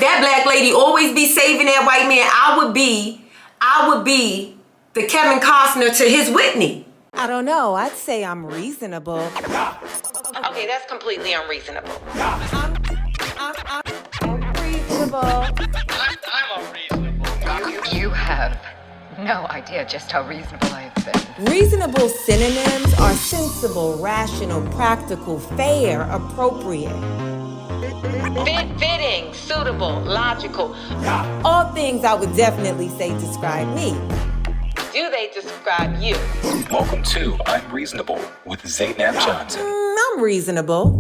that black lady always be saving that white man, I would be the Kevin Costner to his Whitney. I don't know. I'd say I'm reasonable. Okay, that's completely unreasonable. I'm reasonable. I'm unreasonable. You have no idea just how reasonable I have been. Reasonable synonyms are sensible, rational, practical, fair, appropriate. Fitting, suitable, logical. All things I would definitely say describe me. Do they describe you? Welcome to I'm Reasonable with Zainab Johnson. I'm reasonable.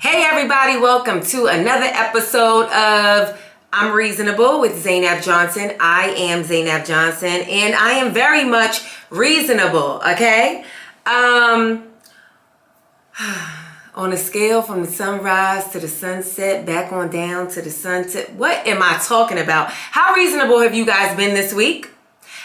Hey everybody, welcome to another episode of I'm Reasonable with Zainab Johnson. I am Zainab Johnson and I am very much reasonable, okay? On a scale from the sunrise to the sunset, back on down to the sunset, what am I talking about? How reasonable have you guys been this week?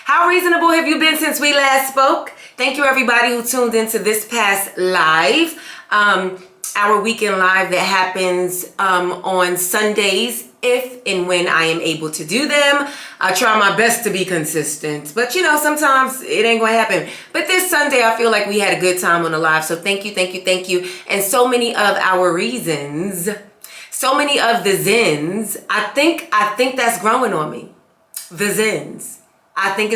How reasonable have you been since we last spoke? Thank you everybody who tuned into this past live, our weekend live that happens on Sundays, if and when I am able to do them. I try my best to be consistent, but you know, sometimes it ain't gonna happen. But this Sunday, I feel like we had a good time on the live. So thank you, thank you, thank you. And so many of our reasons, so many of the zins, I think that's growing on me. The zins. I think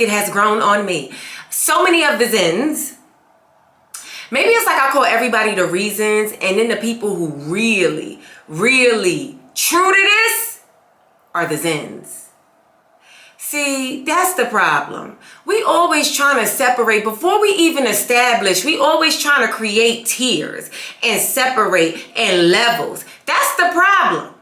it has grown on me. So many of the zins. Maybe it's like I call everybody the reasons, and then the people who really, really true to this are the zins. See, that's the problem. We always trying to separate before we even establish. We always trying to create tiers and separate and levels. That's the problem.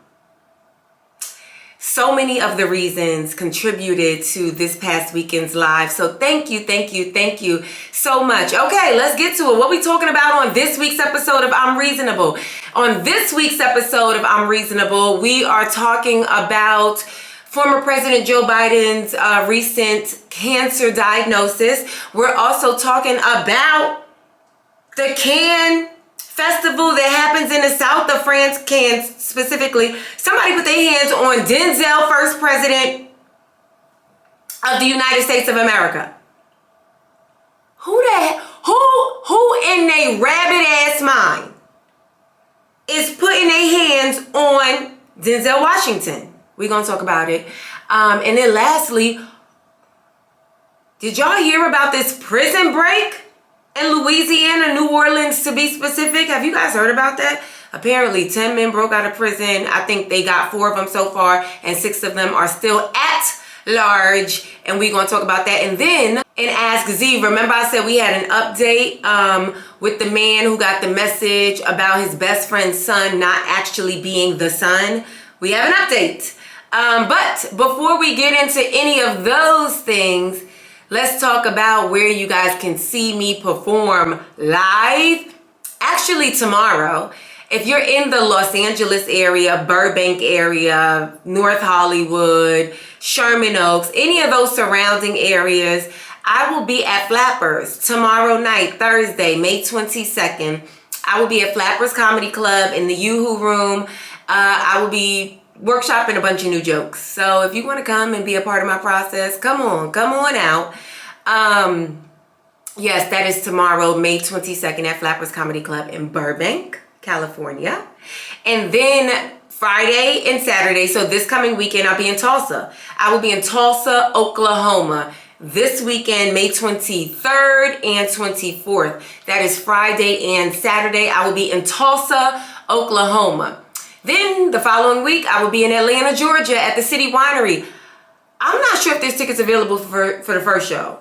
So many of the reasons contributed to this past weekend's live. So thank you, thank you, thank you so much. Okay, let's get to it. What we talking about on this week's episode of I'm Reasonable? On this week's episode of I'm Reasonable, we are talking about former President Joe Biden's recent cancer diagnosis. We're also talking about the Cannes festival that happens in the south of France, Cannes specifically. Somebody put their hands on Denzel, first president of the United States of America. Who in their rabbit ass mind is putting their hands on Denzel Washington? We're gonna talk about it. And then lastly, did y'all hear about this prison break in Louisiana, New Orleans to be specific? Have you guys heard about that? Apparently 10 men broke out of prison. I think they got 4 of them so far and 6 of them are still at large. And we're gonna talk about that. And then in Ask Z, remember I said we had an update with the man who got the message about his best friend's son not actually being the son. We have an update. But before we get into any of those things, let's talk about where you guys can see me perform live. Actually tomorrow, if you're in the Los Angeles area, Burbank area, North Hollywood, Sherman Oaks, any of those surrounding areas, I will be at Flappers tomorrow night, Thursday, May 22nd. I will be at Flappers Comedy Club in the Yoo-Hoo Room. I will be workshopping a bunch of new jokes. So if you want to come and be a part of my process, come on out. Yes, that is tomorrow, May 22nd at Flappers Comedy Club in Burbank, California. And then Friday and Saturday, so this coming weekend, I'll be in Tulsa. I will be in Tulsa, Oklahoma. This weekend, May 23rd and 24th. That is Friday and Saturday. I will be in Tulsa, Oklahoma. Then the following week, I will be in Atlanta, Georgia at the City Winery. I'm not sure if there's tickets available for the first show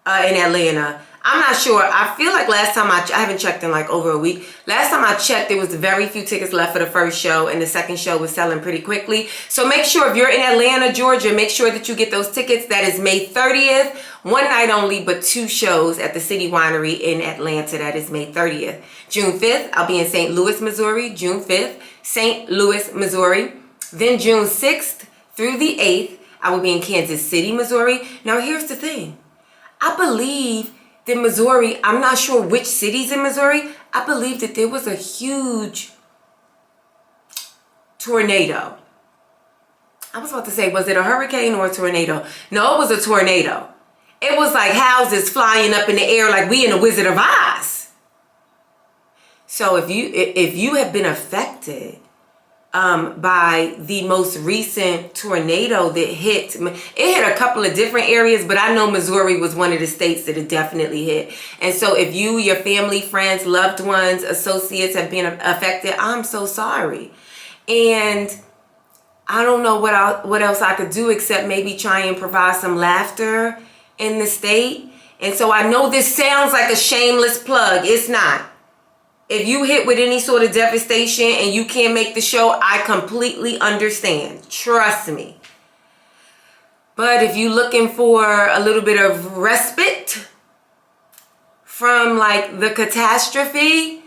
in Atlanta. I'm not sure. I feel like last time I haven't checked in like over a week. Last time I checked, there was very few tickets left for the first show and the second show was selling pretty quickly. So make sure if you're in Atlanta, Georgia, make sure that you get those tickets. That is May 30th. One night only, but 2 shows at the City Winery in Atlanta. That is May 30th. June 5th, I'll be in St. Louis, Missouri. June 5th, St. Louis, Missouri. Then June 6th through the 8th, I will be in Kansas City, Missouri. Now here's the thing. I believe that Missouri, I'm not sure which cities in Missouri, I believe that there was a huge tornado. I was about to say, was it a hurricane or a tornado? No, it was a tornado. It was like houses flying up in the air like we in the Wizard of Oz. So if you have been affected by the most recent tornado that hit, it hit a couple of different areas, but I know Missouri was one of the states that it definitely hit. And so if you, your family, friends, loved ones, associates have been affected, I'm so sorry. And I don't know what else I could do except maybe try and provide some laughter in the state. And so I know this sounds like a shameless plug. It's not. If you hit with any sort of devastation and you can't make the show, I completely understand. Trust me. But if you're looking for a little bit of respite from like the catastrophe,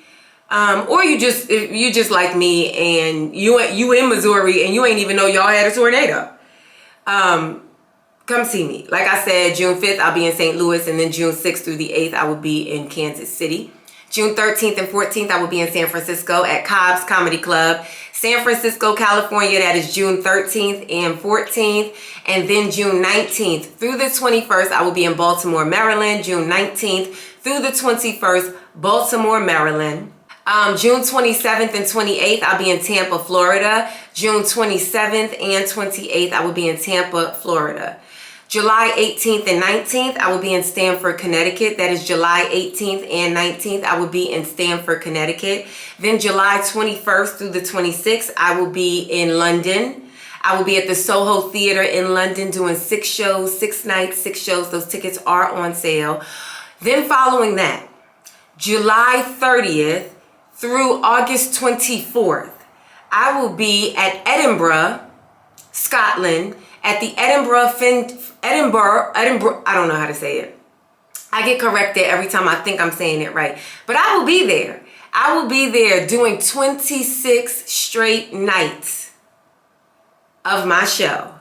or you just like me and you in Missouri and you ain't even know y'all had a tornado, come see me. Like I said, June 5th, I'll be in St. Louis, and then June 6th through the 8th, I will be in Kansas City. June 13th and 14th, I will be in San Francisco at Cobb's Comedy Club. San Francisco, California, that is June 13th and 14th. And then June 19th through the 21st, I will be in Baltimore, Maryland. June 19th through the 21st, Baltimore, Maryland. June 27th and 28th, I'll be in Tampa, Florida. June 27th and 28th, I will be in Tampa, Florida. July 18th and 19th, I will be in Stamford, Connecticut. That is July 18th and 19th, I will be in Stamford, Connecticut. Then July 21st through the 26th, I will be in London. I will be at the Soho Theatre in London doing 6 shows, 6 nights, 6 shows. Those tickets are on sale. Then following that, July 30th through August 24th, I will be at Edinburgh, Scotland, at the Edinburgh, I don't know how to say it. I get corrected every time I think I'm saying it right. But I will be there. I will be there doing 26 straight nights of my show.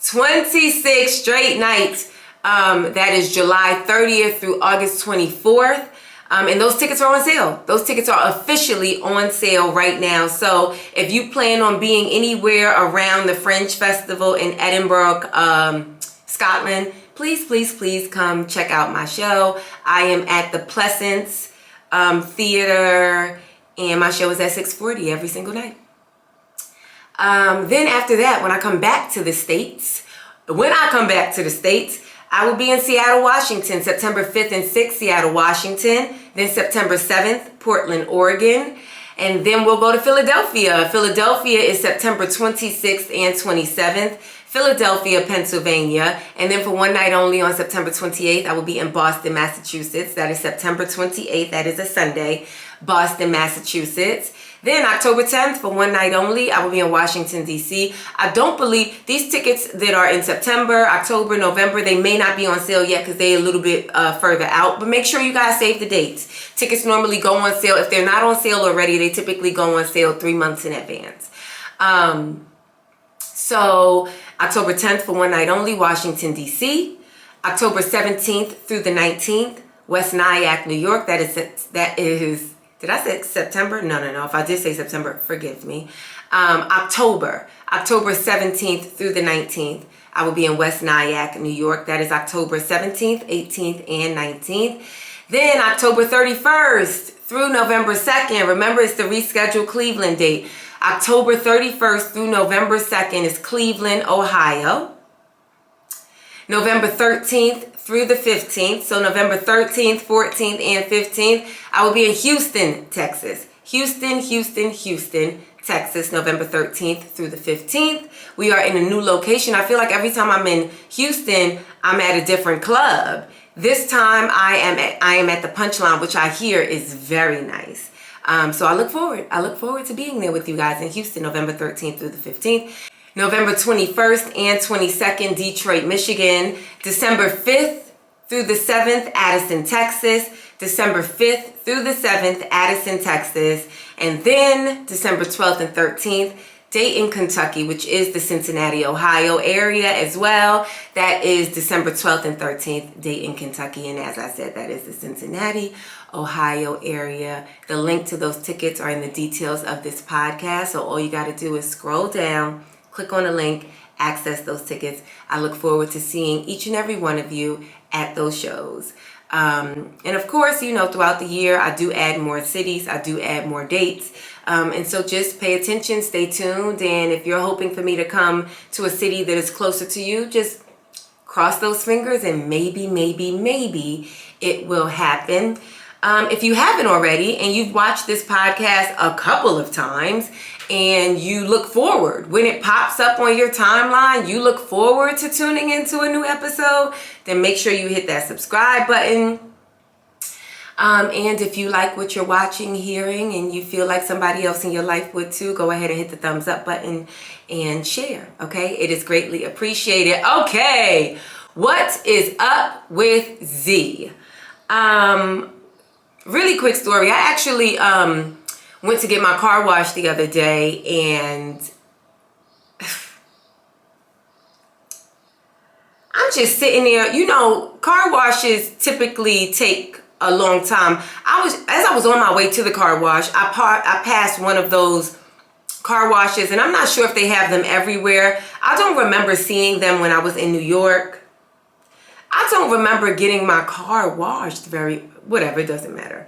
26 straight nights. That is July 30th through August 24th. And those tickets are on sale. Those tickets are officially on sale right now. So if you plan on being anywhere around the Fringe Festival in Edinburgh, Scotland, please come check out my show. I am at the Pleasance Theater, and my show is at 6:40 every single night. Then after that, when I come back to the States, I will be in Seattle, Washington, September 5th and 6th, Seattle, Washington. Then September 7th, Portland, Oregon. And then we'll go to Philadelphia. Philadelphia is September 26th and 27th. Philadelphia, Pennsylvania. And then for one night only on September 28th, I will be in Boston, Massachusetts. That is September 28th. That is a Sunday. Boston, Massachusetts. Then October 10th, for one night only, I will be in Washington, D.C. I don't believe these tickets that are in September, October, November, they may not be on sale yet because they're a little bit further out. But make sure you guys save the dates. Tickets normally go on sale. If they're not on sale already, they typically go on sale 3 months in advance. So October 10th, for one night only, Washington, D.C. October 17th through the 19th, West Nyack, New York. That is. Did I say September? No. If I did say September, forgive me. October 17th through the 19th, I will be in West Nyack, New York. That is October 17th, 18th, and 19th. Then October 31st through November 2nd. Remember, it's the rescheduled Cleveland date. October 31st through November 2nd is Cleveland, Ohio. November 13th through the 15th. So November 13th, 14th, and 15th, I will be in Houston, Texas. Houston, Texas, November 13th through the 15th. We are in a new location. I feel like every time I'm in Houston, I'm at a different club. This time I am at the Punchline, which I hear is very nice. So I look forward to being there with you guys in Houston, November 13th through the 15th. November 21st and 22nd, Detroit, Michigan. December 5th through the 7th, Addisson, Texas. December 5th through the 7th, Addisson, Texas. And then December 12th and 13th, Dayton, Kentucky, which is the Cincinnati, Ohio area as well. That is December 12th and 13th, Dayton, Kentucky. And as I said, that is the Cincinnati, Ohio area. The link to those tickets are in the details of this podcast. So all you got to do is scroll down, click on the link, access those tickets. I look forward to seeing each and every one of you at those shows. And of course, throughout the year, I do add more cities. I do add more dates. And so just pay attention, stay tuned. And if you're hoping for me to come to a city that is closer to you, just cross those fingers and maybe it will happen. If you haven't already and you've watched this podcast a couple of times and you look forward, when it pops up on your timeline, you look forward to tuning into a new episode, then make sure you hit that subscribe button. And if you like what you're watching, hearing, and you feel like somebody else in your life would too, go ahead and hit the thumbs up button and share, okay? It is greatly appreciated. Okay, what is up with Z? Really quick story. I actually went to get my car washed the other day, and I'm just sitting there. Car washes typically take a long time. As I was on my way to the car wash, I passed one of those car washes, and I'm not sure if they have them everywhere. I don't remember seeing them when I was in New York. I don't remember getting my car washed whatever, it doesn't matter.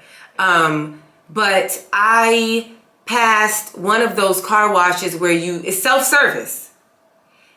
But I passed one of those car washes where it's self-service.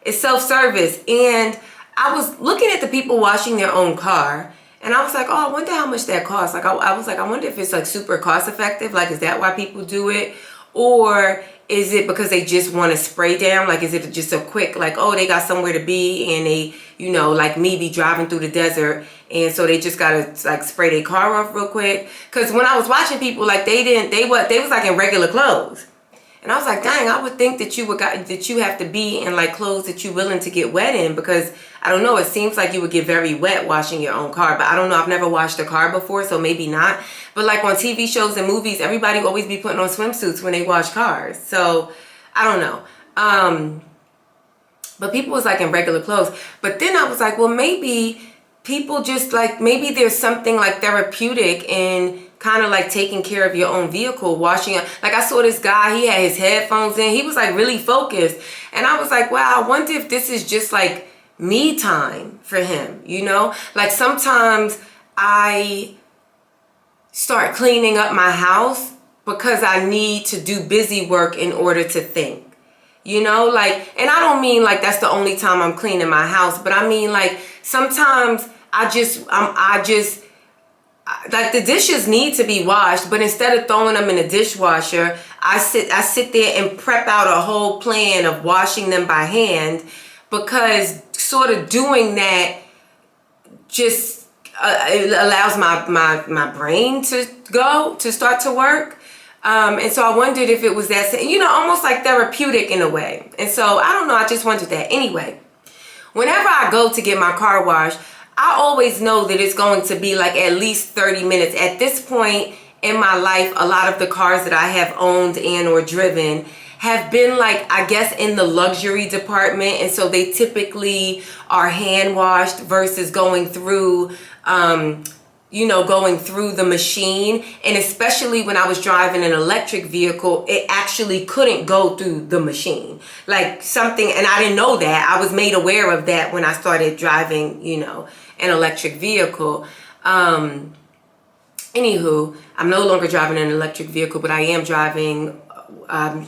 It's self-service. And I was looking at the people washing their own car, and I was like, oh, I wonder how much that costs. Like, I was like, I wonder if it's like super cost effective. Like, is that why people do it? Or is it because they just want to spray down? Like, is it just a quick, like, oh, they got somewhere to be, and they, like me, be driving through the desert, and so they just gotta like spray their car off real quick? Because when I was watching people, like, they was like in regular clothes, and I was like, dang, I would think that you have to be in like clothes that you're willing to get wet in, because I don't know, it seems like you would get very wet washing your own car. But I don't know, I've never washed a car before, so maybe not. But like on TV shows and movies, everybody always be putting on swimsuits when they wash cars. So I don't know. But people was like in regular clothes. But then I was like, well, maybe people just like, maybe there's something like therapeutic in kind of like taking care of your own vehicle, washing it. Like, I saw this guy, he had his headphones in, he was like really focused. And I was like, wow, I wonder if this is just like me time for him, Like, sometimes I start cleaning up my house because I need to do busy work in order to think. Like, and I don't mean like that's the only time I'm cleaning my house, but I mean like sometimes like the dishes need to be washed, but instead of throwing them in the dishwasher, I sit there and prep out a whole plan of washing them by hand, because sort of doing that just it allows my brain to start to work. And so I wondered if it was that, almost like therapeutic in a way. And so I don't know, I just wondered that. Anyway, whenever I go to get my car washed, I always know that it's going to be like at least 30 minutes. At this point in my life, a lot of the cars that I have owned and or driven have been like, I guess, in the luxury department. And so they typically are hand washed versus going through the machine. And especially when I was driving an electric vehicle, it actually couldn't go through the machine. Like something, and I didn't know that. I was made aware of that when I started driving, an electric vehicle. Anywho, I'm no longer driving an electric vehicle, but I am driving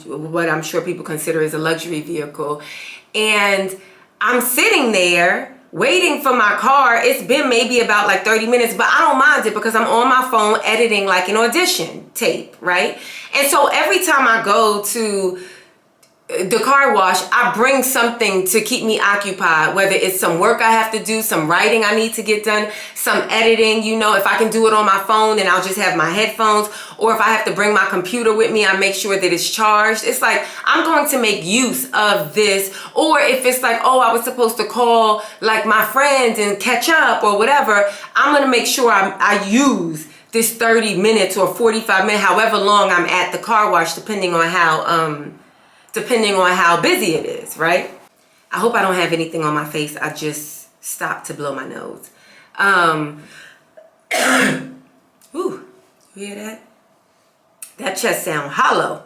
what I'm sure people consider as a luxury vehicle. And I'm sitting there waiting for my car. It's been maybe about like 30 minutes, but I don't mind it because I'm on my phone editing like an audition tape, right? And so every time I go to the car wash, I bring something to keep me occupied, whether it's some work I have to do, some writing I need to get done, some editing, if I can do it on my phone, then I'll just have my headphones, or if I have to bring my computer with me, I make sure that it's charged. It's like, I'm going to make use of this. Or if it's like, oh, I was supposed to call like my friends and catch up or whatever, I'm going to make sure I use this 30 minutes or 45 minutes, however long I'm at the car wash, depending on how busy it is, right? I hope I don't have anything on my face. I just stopped to blow my nose. Ooh, You hear that? That chest sound hollow.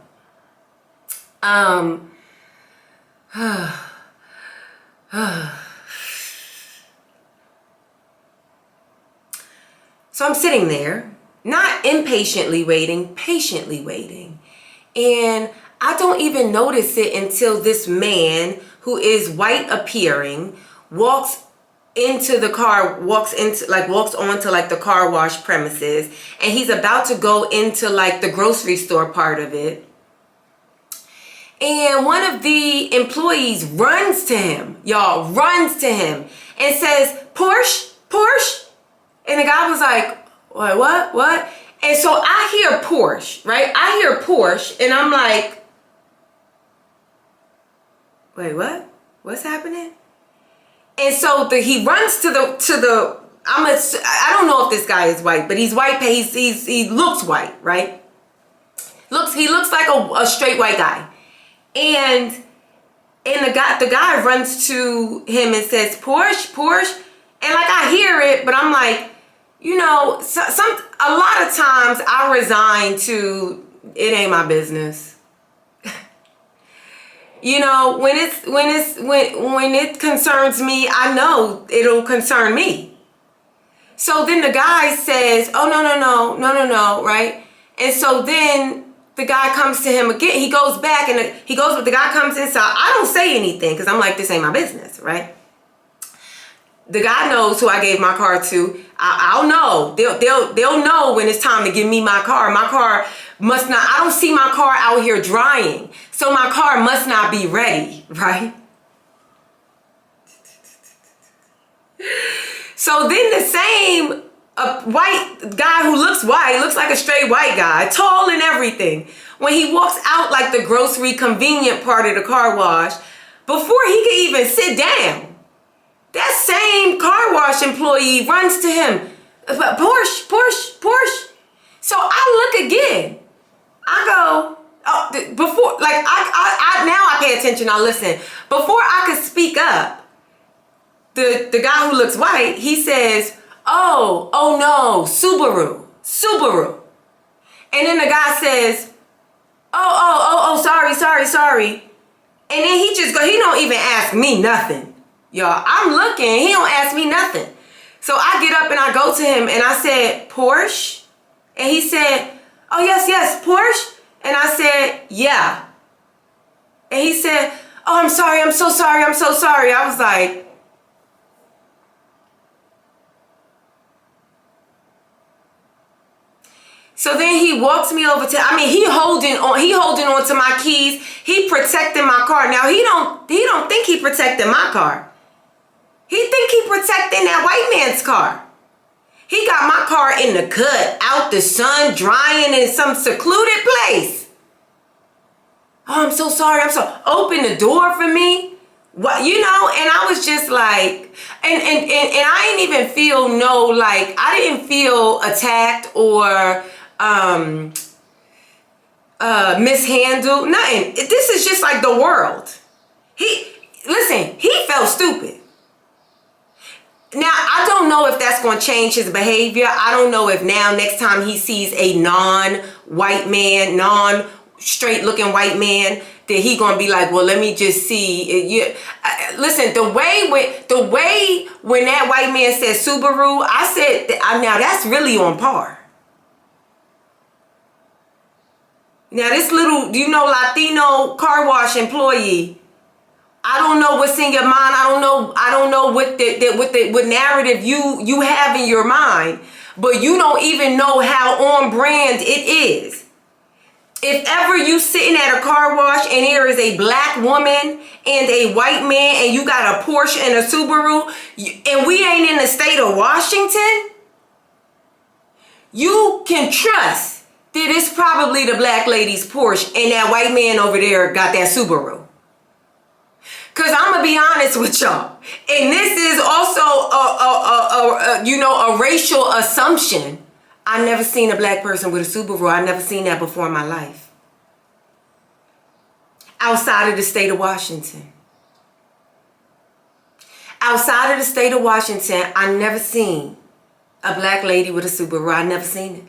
So I'm sitting there, not impatiently waiting, patiently waiting. And I don't even notice it until this man who is white appearing walks onto the car wash premises, and he's about to go into like the grocery store part of it. And one of the employees runs to him, y'all, runs to him and says, Porsche. And the guy was like, what? And so I hear Porsche, right? I hear Porsche, and I'm like, wait, what? What's happening? And so he runs to the. I don't know if this guy is white, but he's white. He looks white, right? He looks like a straight white guy, and the guy runs to him and says, Porsche, and like I hear it, but I'm like, you know, a lot of times I resign to it ain't my business. You know, when it concerns me, I know it'll concern me. So then the guy says, oh, no, right? And so then the guy comes to him again. He goes back and the guy comes inside. I don't say anything because I'm like, this ain't my business, right? The guy knows who I gave my car to. I'll know. They'll know when it's time to give me my car. My car must not, I don't see my car out here drying. So my car must not be ready, right? So then the same white guy who looks white, looks like a straight white guy, tall and everything, when he walks out like the grocery convenient part of the car wash, before he can even sit down, that same car wash employee runs to him. Porsche. So I look again. I go, oh, before, like, I now I pay attention, I listen. Before I could speak up, the guy who looks white, he says, oh no, Subaru. And then the guy says, oh, sorry. And then he don't even ask me nothing. Y'all, I'm looking, he don't ask me nothing. So I get up and I go to him and I said, Porsche? And he said, oh, yes, Porsche? And I said, yeah. And he said, oh, I'm so sorry. I was like, so then he walks me over to, he holding on to my keys. He protecting my car. Now he don't think he protecting my car. He think he protecting that white man's car. He got my car in the cut, out the sun, drying in some secluded place. Oh, I'm so sorry. Open the door for me. What, you know? And I was just like, and I didn't even feel I didn't feel attacked or mishandled. Nothing. This is just like the world. He felt stupid. Now, I don't know if that's going to change his behavior. I don't know if now next time he sees a non-white man, non-straight looking white man, that he going to be like, well, let me just see. Listen, the way when that white man said Subaru, I said, now that's really on par. Now this little, Latino car wash employee, I don't know what's in your mind. I don't know what narrative you have in your mind, but you don't even know how on brand it is. If ever you sitting at a car wash and there is a black woman and a white man and you got a Porsche and a Subaru and we ain't in the state of Washington, you can trust that it's probably the black lady's Porsche and that white man over there got that Subaru. Because I'm going to be honest with y'all. And this is also a racial assumption. I never seen a black person with a Subaru. I never seen that before in my life. Outside of the state of Washington. Outside of the state of Washington, I never seen a black lady with a Subaru. I never seen it.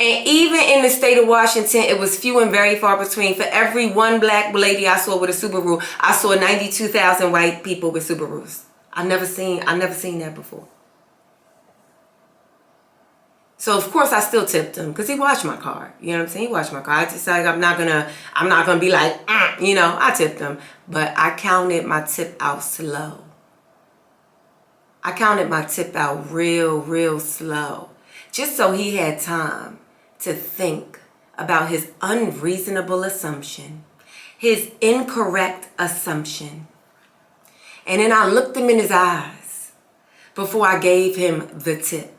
And even in the state of Washington, it was few and very far between. For every one black lady I saw with a Subaru, I saw 92,000 white people with Subarus. I never seen that before. So of course I still tipped him because he washed my car. You know what I'm saying? He washed my car. I decided I'm not gonna be like, you know, I tipped him. But I counted my tip out slow. I counted my tip out real slow. Just so he had time to think about his unreasonable assumption, his incorrect assumption. And then I looked him in his eyes before I gave him the tip.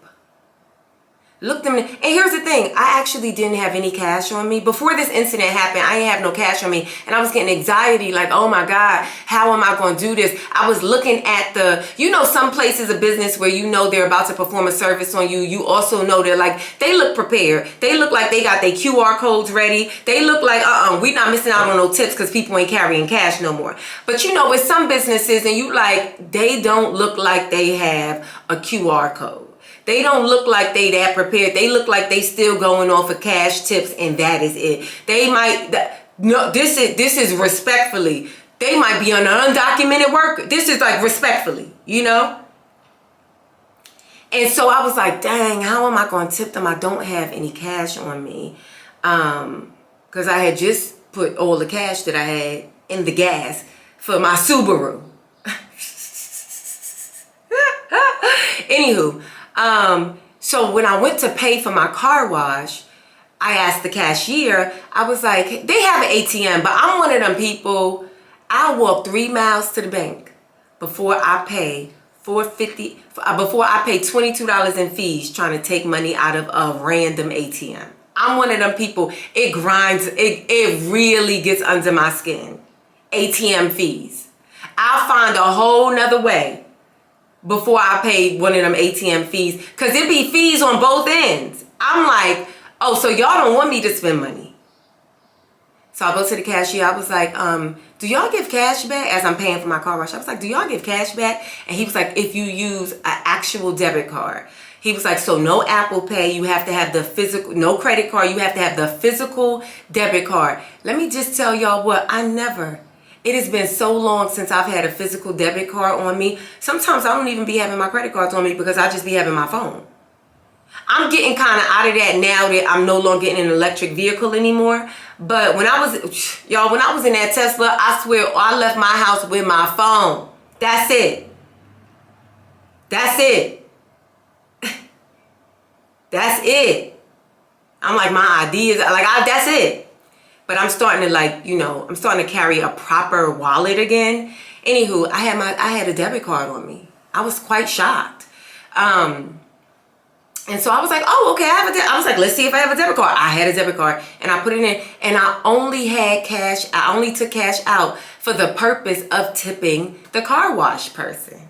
Looked him in, and here's the thing, I actually didn't have any cash on me. Before this incident happened, I didn't have no cash on me, and I was getting anxiety, like, oh my God, how am I going to do this? I was looking at the, you know, some places of business where you know they're about to perform a service on you. You also know they're like, they look prepared. They look like they got their QR codes ready. They look like, we not missing out on no tips because people ain't carrying cash no more. But you know, with some businesses, and you like, they don't look like they have a QR code. They don't look like they that prepared. They look like they still going off of cash tips, and that is it. They might, no, this is respectfully. They might be on an undocumented worker. This is like respectfully, you know? And so I was like, dang, how am I going to tip them? I don't have any cash on me. Because I had just put all the cash that I had in the gas for my Subaru. Anywho, so when I went to pay for my car wash, I asked the cashier, I was like, they have an ATM, but I'm one of them people, I walk 3 miles to the bank before I pay $22 in fees trying to take money out of a random ATM. I'm one of them people, it grinds, it really gets under my skin. ATM fees. I'll find a whole nother way before I pay one of them ATM fees, because it be fees on both ends. I'm like, oh, so y'all don't want me to spend money. So I go to the cashier. I was like, do y'all give cash back? As I'm paying for my car wash, I was like, do y'all give cash back? And he was like, if you use an actual debit card. He was like, so no Apple Pay, you have to have the physical, no credit card, you have to have the physical debit card. Let me just tell y'all what, it has been so long since I've had a physical debit card on me. Sometimes I don't even be having my credit cards on me because I just be having my phone. I'm getting kind of out of that now that I'm no longer in an electric vehicle anymore. But when I was in that Tesla, I swear I left my house with my phone. That's it. That's it. That's it. I'm like, my ideas, that's it. But I'm starting to I'm starting to carry a proper wallet again. Anywho, I had a debit card on me. I was quite shocked. And so I was like, oh, okay, I was like, let's see if I have a debit card. I had a debit card and I put it in, and I only took cash out for the purpose of tipping the car wash person.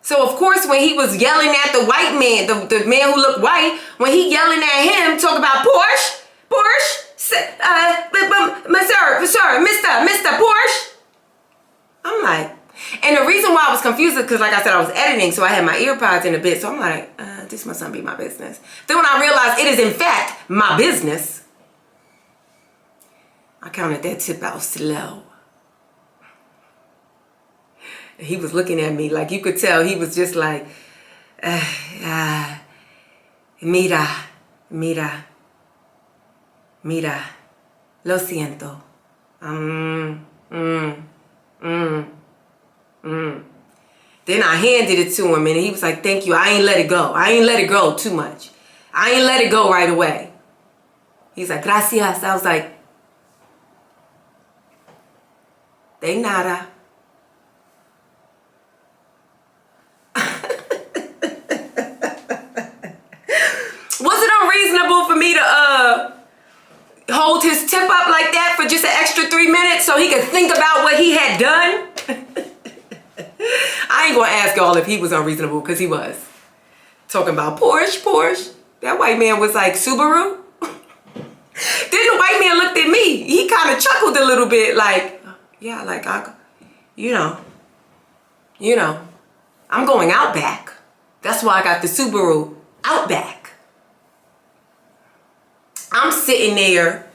So of course, when he was yelling at the white man, the man who looked white, when he yelling at him, talk about Porsche, Mr. Porsche. I'm like, and the reason why I was confused is because, like I said, I was editing, so I had my earpods in a bit. So I'm like, this must not be my business. Then when I realized it is in fact my business, I counted that tip out slow. He was looking at me like, you could tell he was just like, mira, lo siento. Then I handed it to him and he was like, thank you. I ain't let it go. I ain't let it go too much. I ain't let it go right away. He's like, gracias. I was like, de nada. Was it unreasonable for me to hold his tip up like that for just an extra 3 minutes so he could think about what he had done? I ain't gonna ask y'all if he was unreasonable, because he was. Talking about Porsche. That white man was like, Subaru? Then the white man looked at me. He kind of chuckled a little bit like, yeah, like, I'm going Outback. That's why I got the Subaru Outback. I'm sitting there,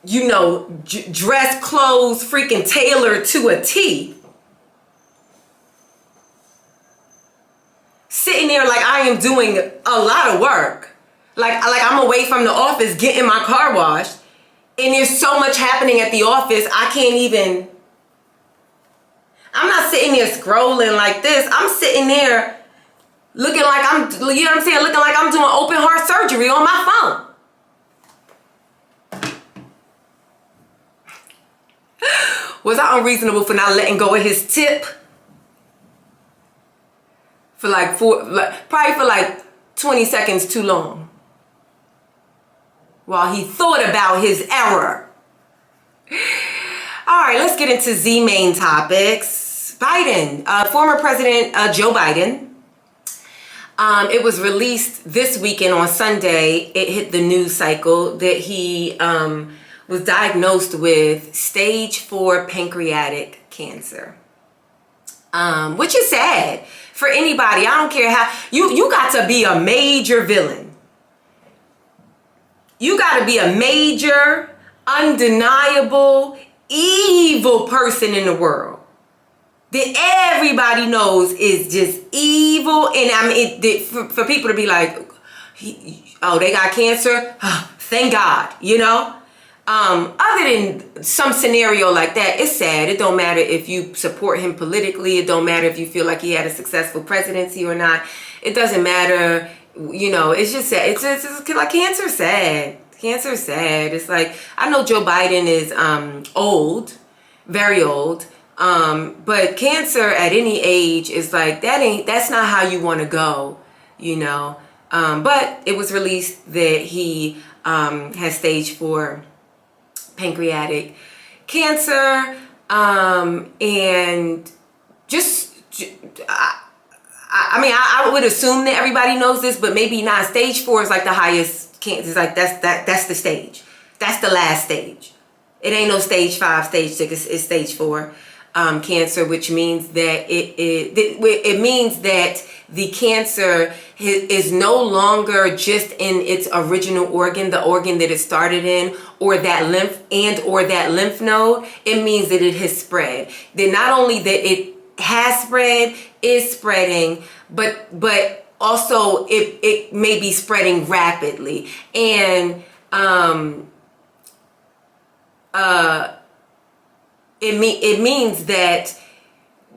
you know, dress clothes freaking tailored to a T. Sitting there like I am doing a lot of work. Like I'm away from the office getting my car washed. And there's so much happening at the office, I can't even... I'm not sitting there scrolling like this. I'm sitting there looking like I'm, you know what I'm saying? Looking like I'm doing open heart surgery on my phone. Was I unreasonable for not letting go of his tip? For probably for like 20 seconds too long. While he thought about his error. All right, let's get into Z main topics. Biden, former President Joe Biden. It was released this weekend on Sunday. It hit the news cycle that he was diagnosed with stage 4 pancreatic cancer. Which is sad for anybody. I don't care how. You got to be a major villain. You got to be a major, undeniable, evil person in the world that everybody knows is just evil. And I mean, for people to be like, oh, they got cancer? Thank God, you know? Other than some scenario like that, it's sad. It don't matter if you support him politically. It don't matter if you feel like he had a successful presidency or not. It doesn't matter. You know, it's just sad. It's like cancer's sad. Cancer's sad. It's like, I know Joe Biden is old, very old. But cancer at any age is like, that's not how you want to go, you know. But it was released that he has stage 4 pancreatic cancer, and just I mean, I would assume that everybody knows this, but maybe not. Stage 4 is like the highest cancer. It's like that's the stage. That's the last stage. It ain't no stage 5, stage 6. It's stage 4 cancer, which means that it means that the cancer is no longer just in its original organ, the organ that it started in, or that lymph node. It means that it has spread. That not only that it has spread, is spreading, but also it may be spreading rapidly. And it means that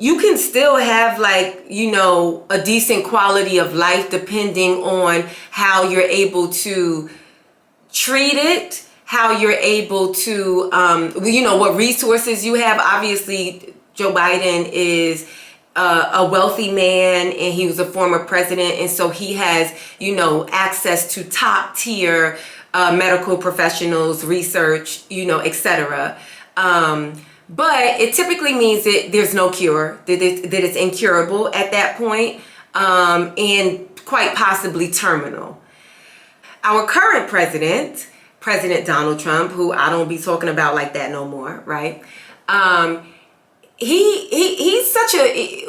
you can still have, like, you know, a decent quality of life depending on how you're able to treat it, how you're able to, you know, what resources you have. Obviously, Joe Biden is a wealthy man, and he was a former president, and so he has, you know, access to top tier medical professionals, research, you know, etc. But it typically means that there's no cure, that it's incurable at that point, and quite possibly terminal. Our current president, President Donald Trump, who I don't be talking about like that no more, right? He's such a,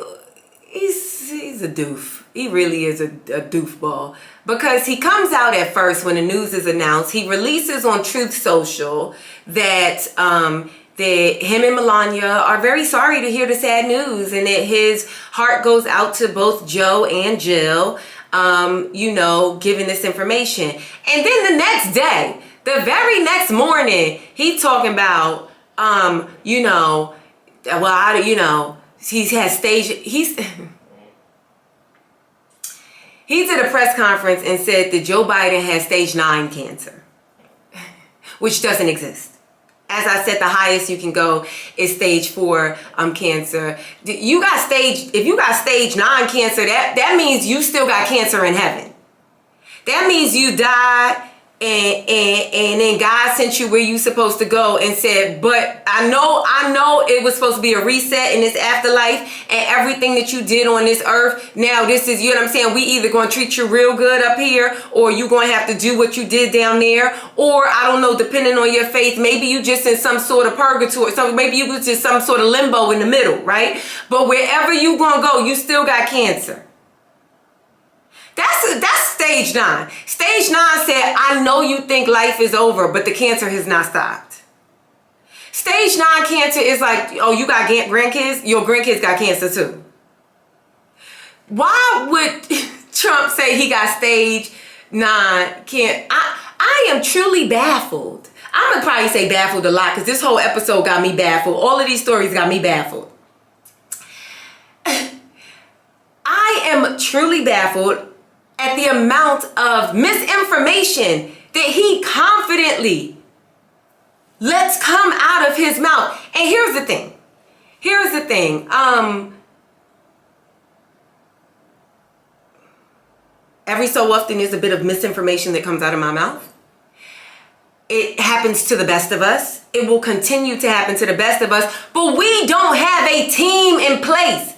he's a doof. He really is a doofball, because he comes out at first when the news is announced. He releases on Truth Social that that him and Melania are very sorry to hear the sad news, and that his heart goes out to both Joe and Jill, you know, giving this information. And then the next day, the very next morning, he talking about, you know, well, you know, he did a press conference and said that Joe Biden has stage 9 cancer, which doesn't exist. As I said, the highest you can go is stage 4 cancer. If you got stage 9 cancer, that means you still got cancer in heaven. That means you died, and then God sent you where you supposed to go and said, but I know it was supposed to be a reset in this afterlife, and everything that you did on this earth, now this is, you know what I'm saying, we either going to treat you real good up here, or you going to have to do what you did down there, or I don't know, depending on your faith, maybe you just in some sort of purgatory, so maybe you was just some sort of limbo in the middle, right? But wherever you going to go, you still got cancer. That's stage 9. Stage 9 said, I know you think life is over, but the cancer has not stopped. Stage 9 cancer is like, oh, you got grandkids? Your grandkids got cancer too. Why would Trump say he got stage 9 cancer? I am truly baffled. I'm going to probably say baffled a lot because this whole episode got me baffled. All of these stories got me baffled. I am truly baffled at the amount of misinformation that he confidently lets come out of his mouth. And here's the thing. Every so often there's a bit of misinformation that comes out of my mouth. It happens to the best of us. It will continue to happen to the best of us. But we don't have a team in place.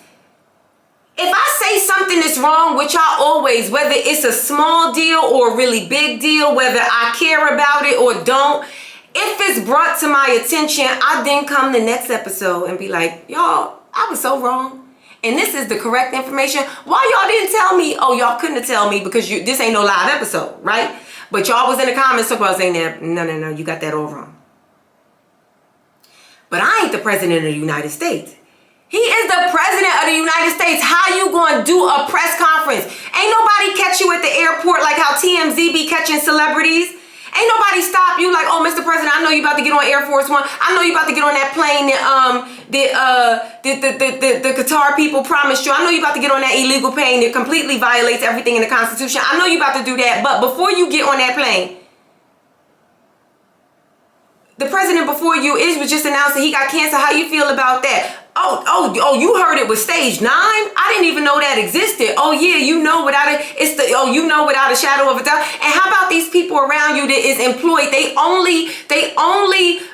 If I say something is wrong, which I always, whether it's a small deal or a really big deal, whether I care about it or don't, if it's brought to my attention, I then come the next episode and be like, y'all, I was so wrong. And this is the correct information. Why y'all didn't tell me? Oh, y'all couldn't tell me because this ain't no live episode, right? But y'all was in the comments talking about Zainab. No, you got that all wrong. But I ain't the president of the United States. He is the president of the United States. How you going to do a press conference? Ain't nobody catch you at the airport like how TMZ be catching celebrities. Ain't nobody stop you like, oh, Mr. President, I know you about to get on Air Force One. I know you about to get on that plane that the Qatar people promised you. I know you about to get on that illegal plane that completely violates everything in the Constitution. I know you about to do that. But before you get on that plane, the president before you was just announced that he got cancer. How you feel about that? Oh, you heard it was stage 9? I didn't even know that existed. Oh yeah, you know without a shadow of a doubt. And how about these people around you that is employed? They only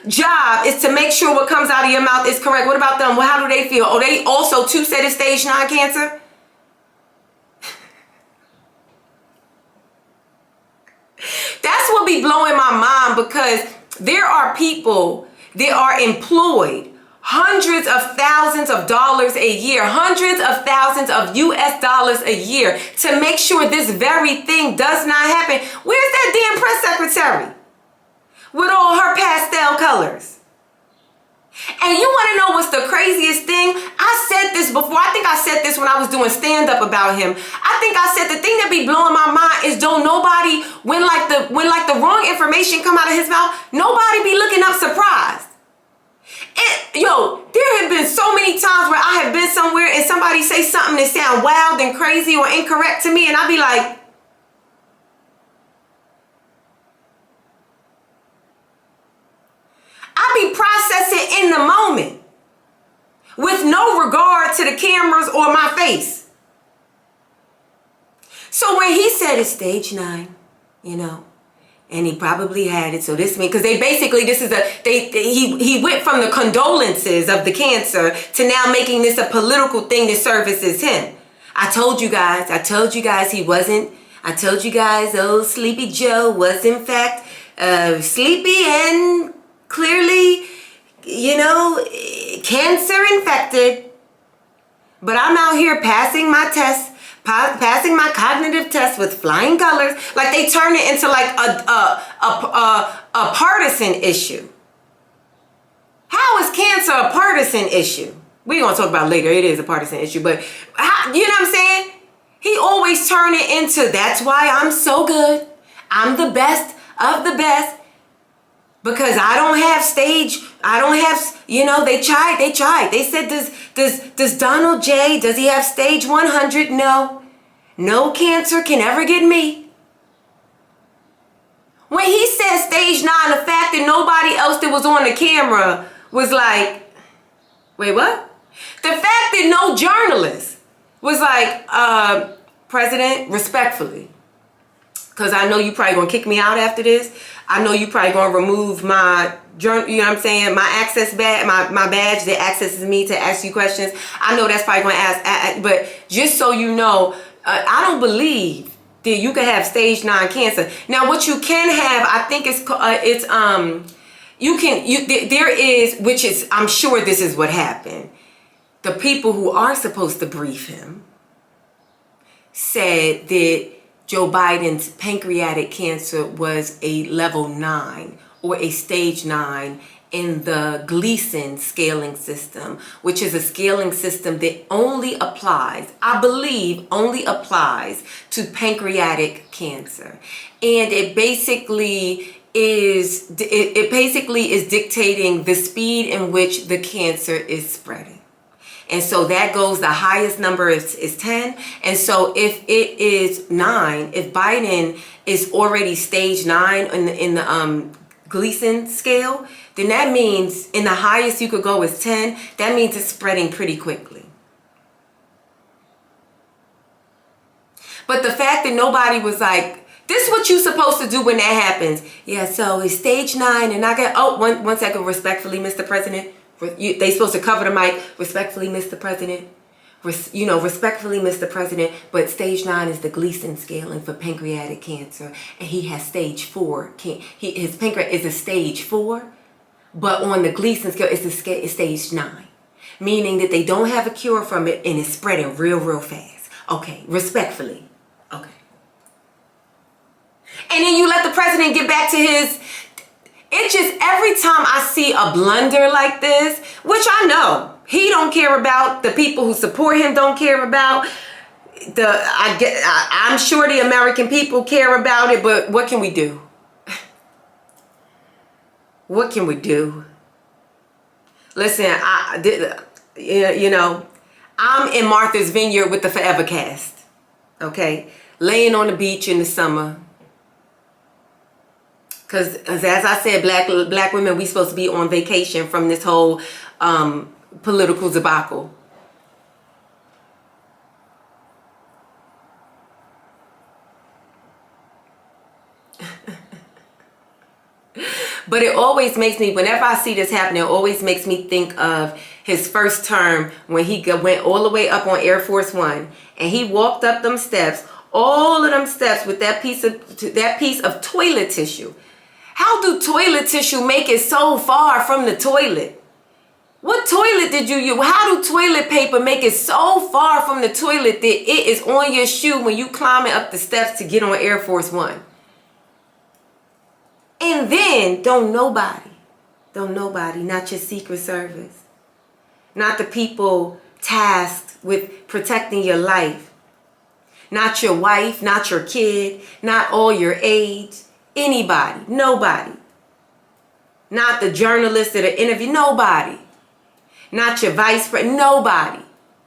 job is to make sure what comes out of your mouth is correct. What about them? Well, how do they feel? Oh, they also too said it's stage 9 cancer? That's what be blowing my mind because there are people that are employed hundreds of thousands of dollars a year, hundreds of thousands of US dollars a year to make sure this very thing does not happen. Where's that damn press secretary with all her pastel colors? And you want to know what's the craziest thing? I said this before. I think I said this when I was doing stand-up about him. I think I said the thing that be blowing my mind is don't nobody, when the wrong information come out of his mouth, nobody be looking up surprised. There have been so many times where I have been somewhere and somebody say something that sound wild and crazy or incorrect to me, and I be like, I be processing in the moment with no regard to the cameras or my face. So when he said it's stage 9, and he probably had it. So this means, because he went from the condolences of the cancer to now making this a political thing that services him. I told you guys he wasn't. I told you guys, old Sleepy Joe was in fact sleepy and clearly, cancer infected. But I'm out here passing my tests. Passing my cognitive test with flying colors, like they turn it into like a partisan issue. How is cancer a partisan issue? We're gonna talk about it later. It is a partisan issue, but you know what I'm saying? He always turn it into that's why I'm so good. I'm the best of the best because I don't have stage. I don't have. They tried. They said, does Donald J. Does he have stage 100? No cancer can ever get me. When he said stage 9, the fact that nobody else that was on the camera was like, wait, what? The fact that no journalist was like, President, respectfully, because I know you probably gonna kick me out after this. I know you probably gonna remove my my access badge, my badge that accesses me to ask you questions. I know that's probably gonna but just so you know, I don't believe that you can have stage 9 cancer. Now, what you can have, I think I'm sure this is what happened. The people who are supposed to brief him said that Joe Biden's pancreatic cancer was a level 9 or a stage 9 in the Gleason scaling system, which is a scaling system that only applies, I believe, only applies to pancreatic cancer. And it basically is dictating the speed in which the cancer is spreading. And so that goes, the highest number is 10. And so if it is 9, if Biden is already stage 9 in the Gleason scale, then that means, in the highest you could go is 10, that means it's spreading pretty quickly. But the fact that nobody was like, this is what you're supposed to do when that happens. Yeah, so it's stage 9 and I got, one second, respectfully, Mr. President. They supposed to cover the mic. Respectfully, Mr. President. Respectfully, Mr. President. But stage 9 is the Gleason scaling for pancreatic cancer, and he has stage 4. His pancreas is a stage 4, but on the Gleason scale, it's stage 9, meaning that they don't have a cure from it, and it's spreading real fast. Okay, respectfully. Okay. And then you let the president get back to his. It just, every time I see a blunder like this, which I know he don't care about, the people who support him don't care about, I'm sure the American people care about it, but what can we do? What can we do? Listen, I'm in Martha's Vineyard with the Forever Cast, okay? Laying on the beach in the summer. Because as I said, black women, we supposed to be on vacation from this whole political debacle. But it always makes me, whenever I see this happen, it always makes me think of his first term when he went all the way up on Air Force One and he walked up them steps, all of them steps with that piece of toilet tissue. How do toilet tissue make it so far from the toilet? What toilet did you use? How do toilet paper make it so far from the toilet that it is on your shoe when you climbing up the steps to get on Air Force One? And then don't nobody, not your Secret Service, not the people tasked with protecting your life, not your wife, not your kid, not all your aides, anybody, nobody. Not the journalists that are interviewing, nobody. Not your vice president, nobody.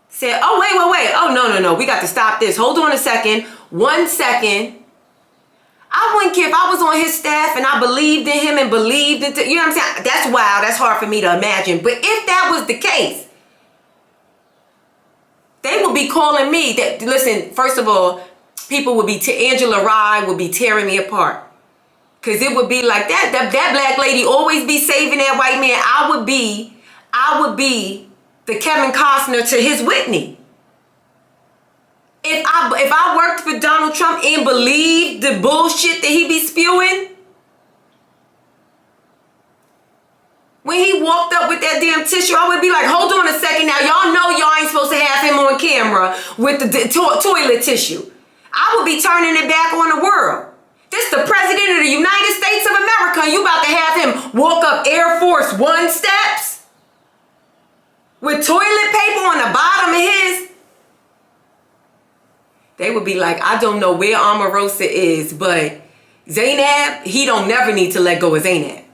Said, oh, wait. Oh, no. We got to stop this. Hold on a second. 1 second. I wouldn't care if I was on his staff and I believed in him and believed in, you know what I'm saying? That's wild. That's hard for me to imagine. But if that was the case, they would be calling me. Listen, first of all, people would be, Angela Rye would be tearing me apart. Because it would be like that black lady always be saving that white man. I would be the Kevin Costner to his Whitney. If I worked for Donald Trump and believed the bullshit that he be spewing, when he walked up with that damn tissue, I would be like, hold on a second now. Y'all know y'all ain't supposed to have him on camera with the toilet tissue. I would be turning it back on the world. This the president of the United States of America, and you about to have him walk up Air Force One steps with toilet paper on the bottom of his. They would be like, I don't know where Omarosa is, but Zainab, he don't never need to let go of Zainab.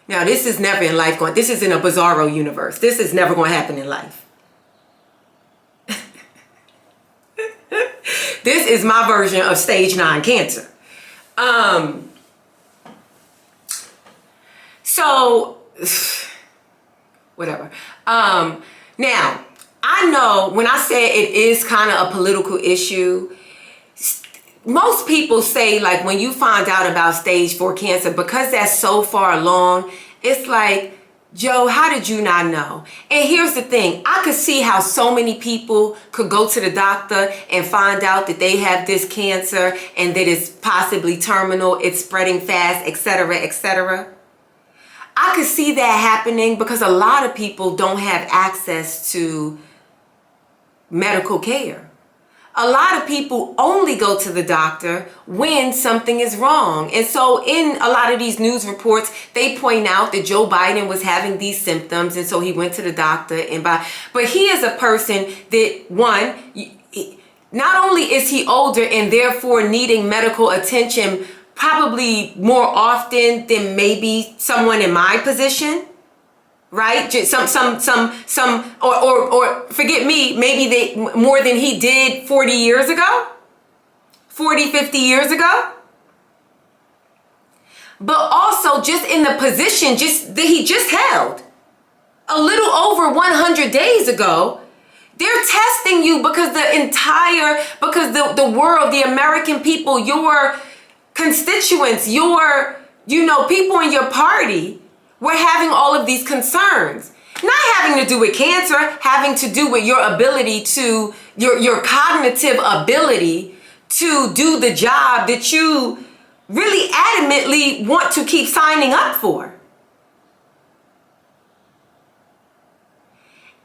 Now, this is never in life this is in a bizarro universe. This is never going to happen in life. This is my version of stage 9 cancer. So, whatever. Now, I know when I say it is kind of a political issue, most people say, like, when you find out about stage 4 cancer, because that's so far along, it's like, Joe, how did you not know? And here's the thing. I could see how so many people could go to the doctor and find out that they have this cancer and that it's possibly terminal, it's spreading fast, etc., etc. I could see that happening because a lot of people don't have access to medical care. a lot of people only go to the doctor when something is wrong. And so in a lot of these news reports, they point out that Joe Biden was having these symptoms, and so he went to the doctor. But he is a person that, one, not only is he older and therefore needing medical attention probably more often than maybe someone in my position, right? Just or forget me, maybe they more than he did 40 years ago, 40, 50 years ago. But also just in the position just that he just held a little over 100 days ago. They're testing you because the world, the American people, your constituents, your, people in your party were having all of these concerns. Not having to do with cancer, having to do with your ability to, your cognitive ability to do the job that you really adamantly want to keep signing up for.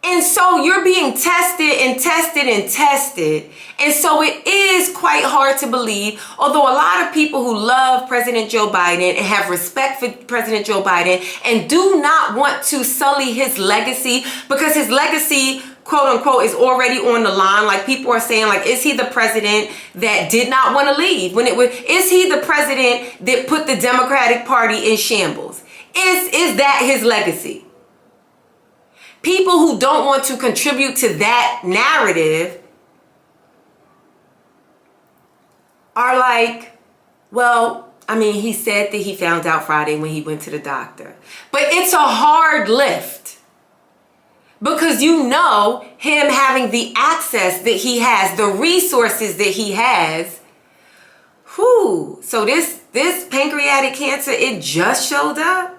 And so you're being tested and tested and tested. And so it is quite hard to believe, although a lot of people who love President Joe Biden and have respect for President Joe Biden and do not want to sully his legacy, because his legacy, quote unquote, is already on the line. Like, people are saying, like, is he the president that did not want to leave? Is he the president that put the Democratic Party in shambles? Is that his legacy? People who don't want to contribute to that narrative are like, well, I mean, he said that he found out Friday when he went to the doctor. But it's a hard lift, because him having the access that he has, the resources that he has. So this pancreatic cancer, it just showed up.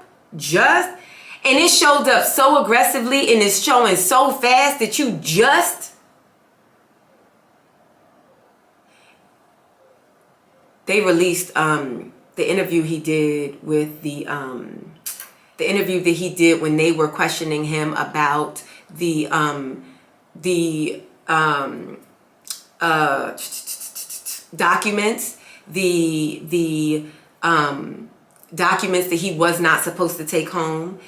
And it showed up so aggressively and it's showing so fast that they released the interview he did with the interview that he did when they were questioning him about the documents, the documents that he was not supposed to take home.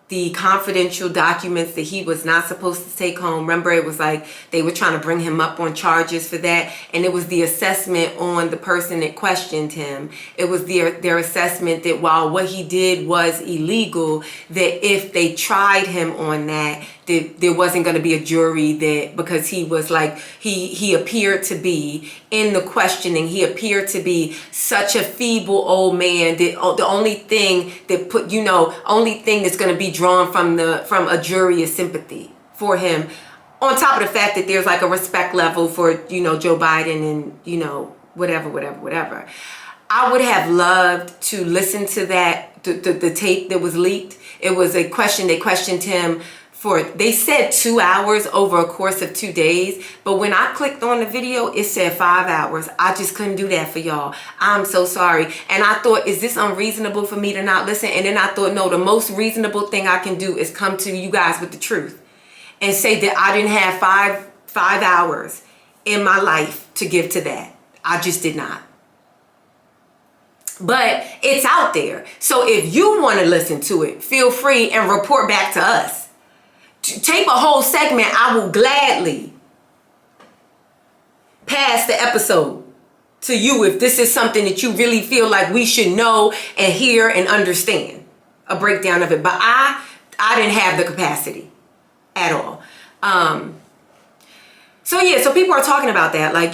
The confidential documents that he was not supposed to take home. Remember, it was like they were trying to bring him up on charges for that. And it was the assessment on the person that questioned him. It was their assessment that while what he did was illegal, that if they tried him on that there wasn't going to be a jury, that because he was like, he appeared to be in the questioning, he appeared to be such a feeble old man that the only thing that only thing that's going to be drawn from a jury is sympathy for him, on top of the fact that there's like a respect level for Joe Biden and whatever. I would have loved to listen to that, the tape that was leaked. It was a question, they questioned him for, they said 2 hours over a course of 2 days, but when I clicked on the video, it said 5 hours. I just couldn't do that for y'all. I'm so sorry. And I thought, is this unreasonable for me to not listen? And then I thought, no, the most reasonable thing I can do is come to you guys with the truth and say that I didn't have five hours in my life to give to that. I just did not. But it's out there. So if you want to listen to it, feel free and report back to us. Tape a whole segment. I will gladly pass the episode to you if this is something that you really feel like we should know and hear and understand. A breakdown of it. But I didn't have the capacity at all. So people are talking about that. Like,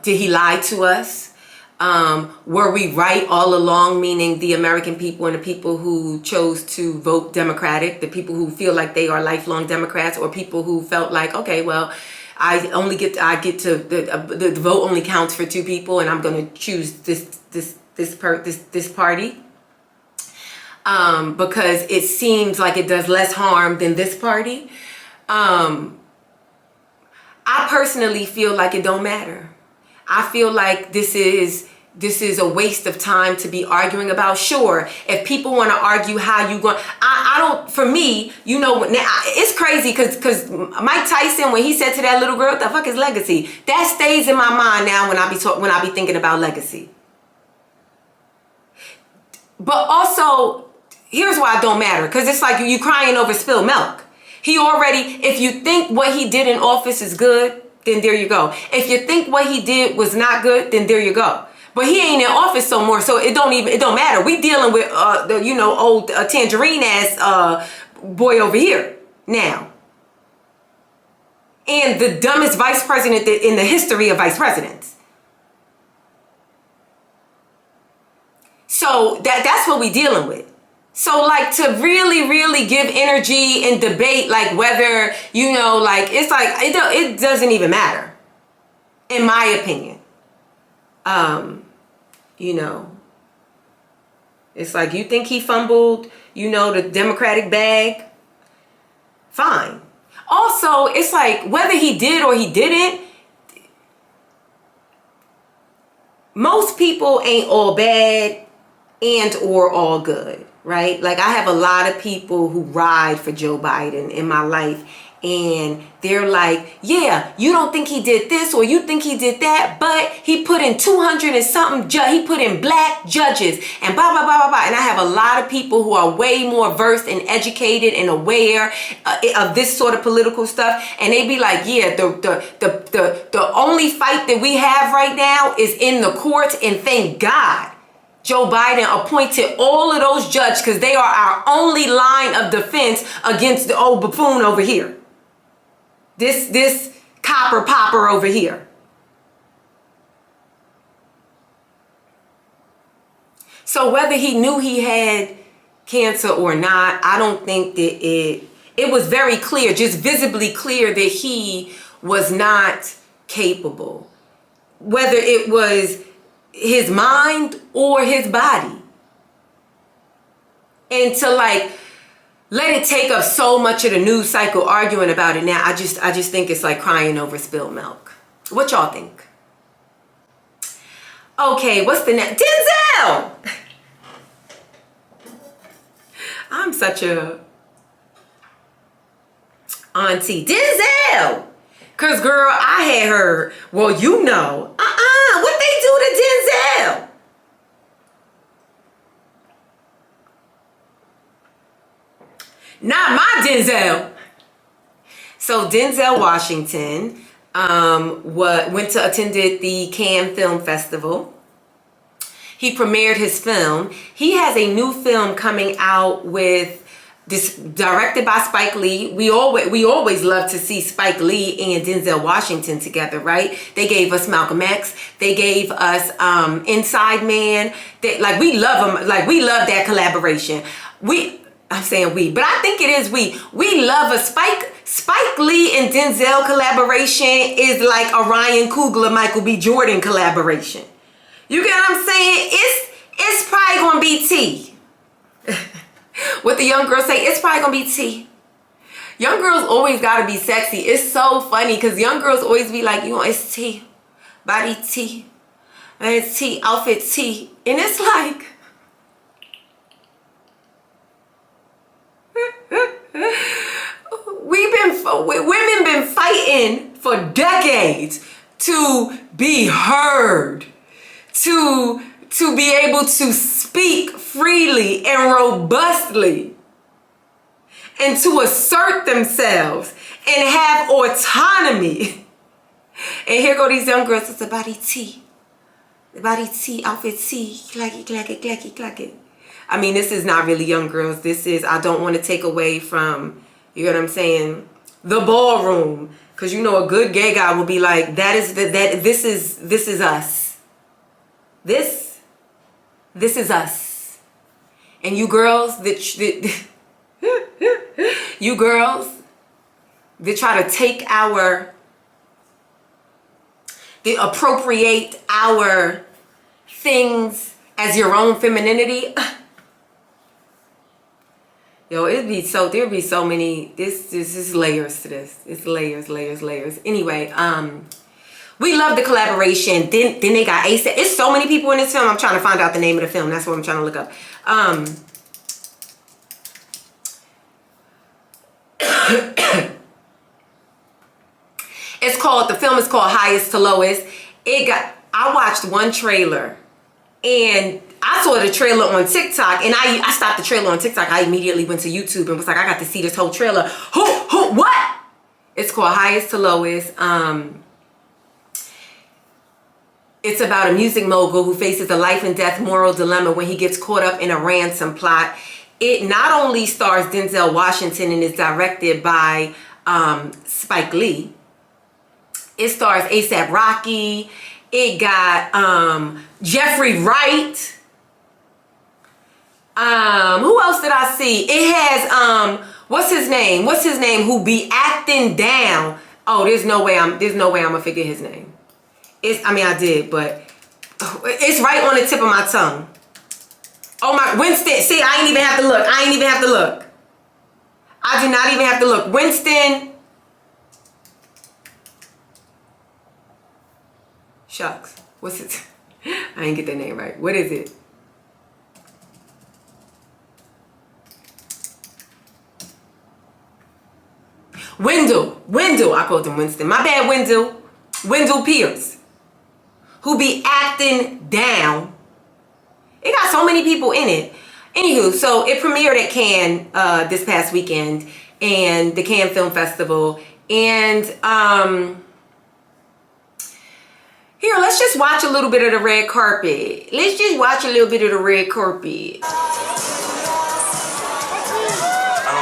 did he lie to us? Were we right all along, meaning the American people and the people who chose to vote Democratic, the people who feel like they are lifelong Democrats, or people who felt like, okay, well, I get to the vote only counts for 2 people, and I'm going to choose this party because it seems like it does less harm than this party. I personally feel like it don't matter. I feel like this is this is a waste of time to be arguing about. Sure, if people want to argue how you going, I don't, for me, you know, it's crazy because Mike Tyson, when he said to that little girl, what the fuck is legacy? That stays in my mind now when I be thinking about legacy. But also, here's why it don't matter, because it's like you crying over spilled milk. He already, if you think what he did in office is good, then there you go. If you think what he did was not good, then there you go. But he ain't in office no more, so it don't matter. We dealing with the old tangerine ass boy over here now, and the dumbest vice president in the history of vice presidents. So that's what we dealing with. So like to really give energy and debate like whether it's like it doesn't even matter, in my opinion. It's like you think he fumbled, the Democratic bag. Fine. Also, it's like whether he did or he didn't, most people ain't all bad and or all good, right? Like I have a lot of people who ride for Joe Biden in my life, and they're like, yeah, you don't think he did this or you think he did that, but he put in 200 and something, he put in black judges and blah, blah, blah, blah, blah. And I have a lot of people who are way more versed and educated and aware of this sort of political stuff. And they be like, yeah, the only fight that we have right now is in the courts, and thank God Joe Biden appointed all of those judges because they are our only line of defense against the old buffoon over here. This copper popper over here. So whether he knew he had cancer or not, I don't think that it was very clear, just visibly clear that he was not capable. Whether it was his mind or his body. And to like let it take up so much of the news cycle arguing about it now, I just think it's like crying over spilled milk. What y'all think? Okay, what's the next? Denzel! I'm such a auntie. Denzel! Cause girl, I had heard, well, what they do to Denzel? Not my Denzel. So Denzel Washington attended the Cannes Film Festival. He premiered his film. He has a new film coming out with this, directed by Spike Lee. We always love to see Spike Lee and Denzel Washington together, right? They gave us Malcolm X. They gave us Inside Man. We love them. Like we love that collaboration. I'm saying we, but I think it is we. We love a Spike Lee and Denzel collaboration is like a Ryan Coogler, Michael B. Jordan collaboration. You get what I'm saying? It's probably gonna be tea. What the young girls say, it's probably gonna be tea. Young girls always gotta be sexy. It's so funny because young girls always be like, it's tea, body tea, and it's tea, outfit tea, and it's like. Women been fighting for decades to be heard, to be able to speak freely and robustly, and to assert themselves and have autonomy. And here go these young girls, it's a body tea, outfit tea, clacky. I mean, this is not really young girls. This is, I don't want to take away from, you know what I'm saying, the ballroom. Because a good gay guy will be like, this is us. This is us. And you girls that you girls that try to take appropriate our things as your own femininity. Yo, there'd be so many, this is layers to this. It's layers. Anyway, We love the collaboration. Then they got ASAP. It's so many people in this film. I'm trying to find out the name of the film. That's what I'm trying to look up. The film is called Highest to Lowest. I watched one trailer and I saw the trailer on TikTok, and I stopped the trailer on TikTok. I immediately went to YouTube and was like, I got to see this whole trailer. What? It's called Highest to Lowest. It's about a music mogul who faces a life and death moral dilemma when he gets caught up in a ransom plot. It not only stars Denzel Washington and is directed by Spike Lee. It stars A$AP Rocky. It got Jeffrey Wright. Who else did I see? It has what's his name? Who be acting down? Oh, there's no way I'm gonna figure his name. I did, but it's right on the tip of my tongue. Oh my, Winston. See, I ain't even have to look. I do not even have to look. Winston. Shucks. What's it? I didn't get that name right. What is it? Wendell. I called him Winston. My bad, Wendell. Wendell Pierce. Who be acting down. It got so many people in it. Anywho, so it premiered at Cannes this past weekend, and the Cannes Film Festival. And here, let's just watch a little bit of the red carpet. Alors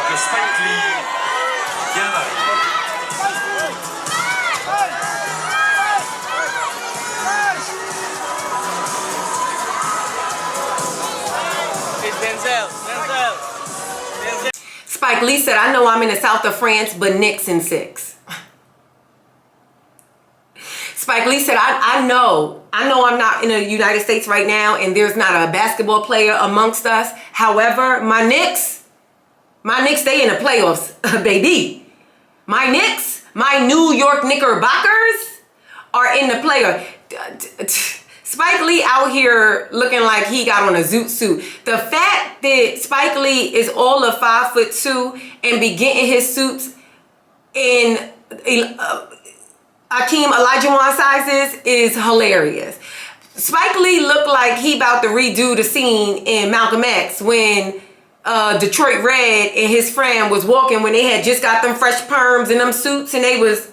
que Spike Lee vient d'arriver. Denzel. Spike Lee said, I know I'm in the south of France, but Knicks in 6. Spike Lee said, I know I'm not in the United States right now, and there's not a basketball player amongst us. However, my Knicks, they in the playoffs, baby. My Knicks, my New York Knickerbockers are in the playoffs. Spike Lee out here looking like he got on a zoot suit. The fact that Spike Lee is all of 5'2" and be getting his suits in Akeem Olajuwon sizes is hilarious. Spike Lee looked like he about to redo the scene in Malcolm X when Detroit Red and his friend was walking when they had just got them fresh perms and them suits, and they was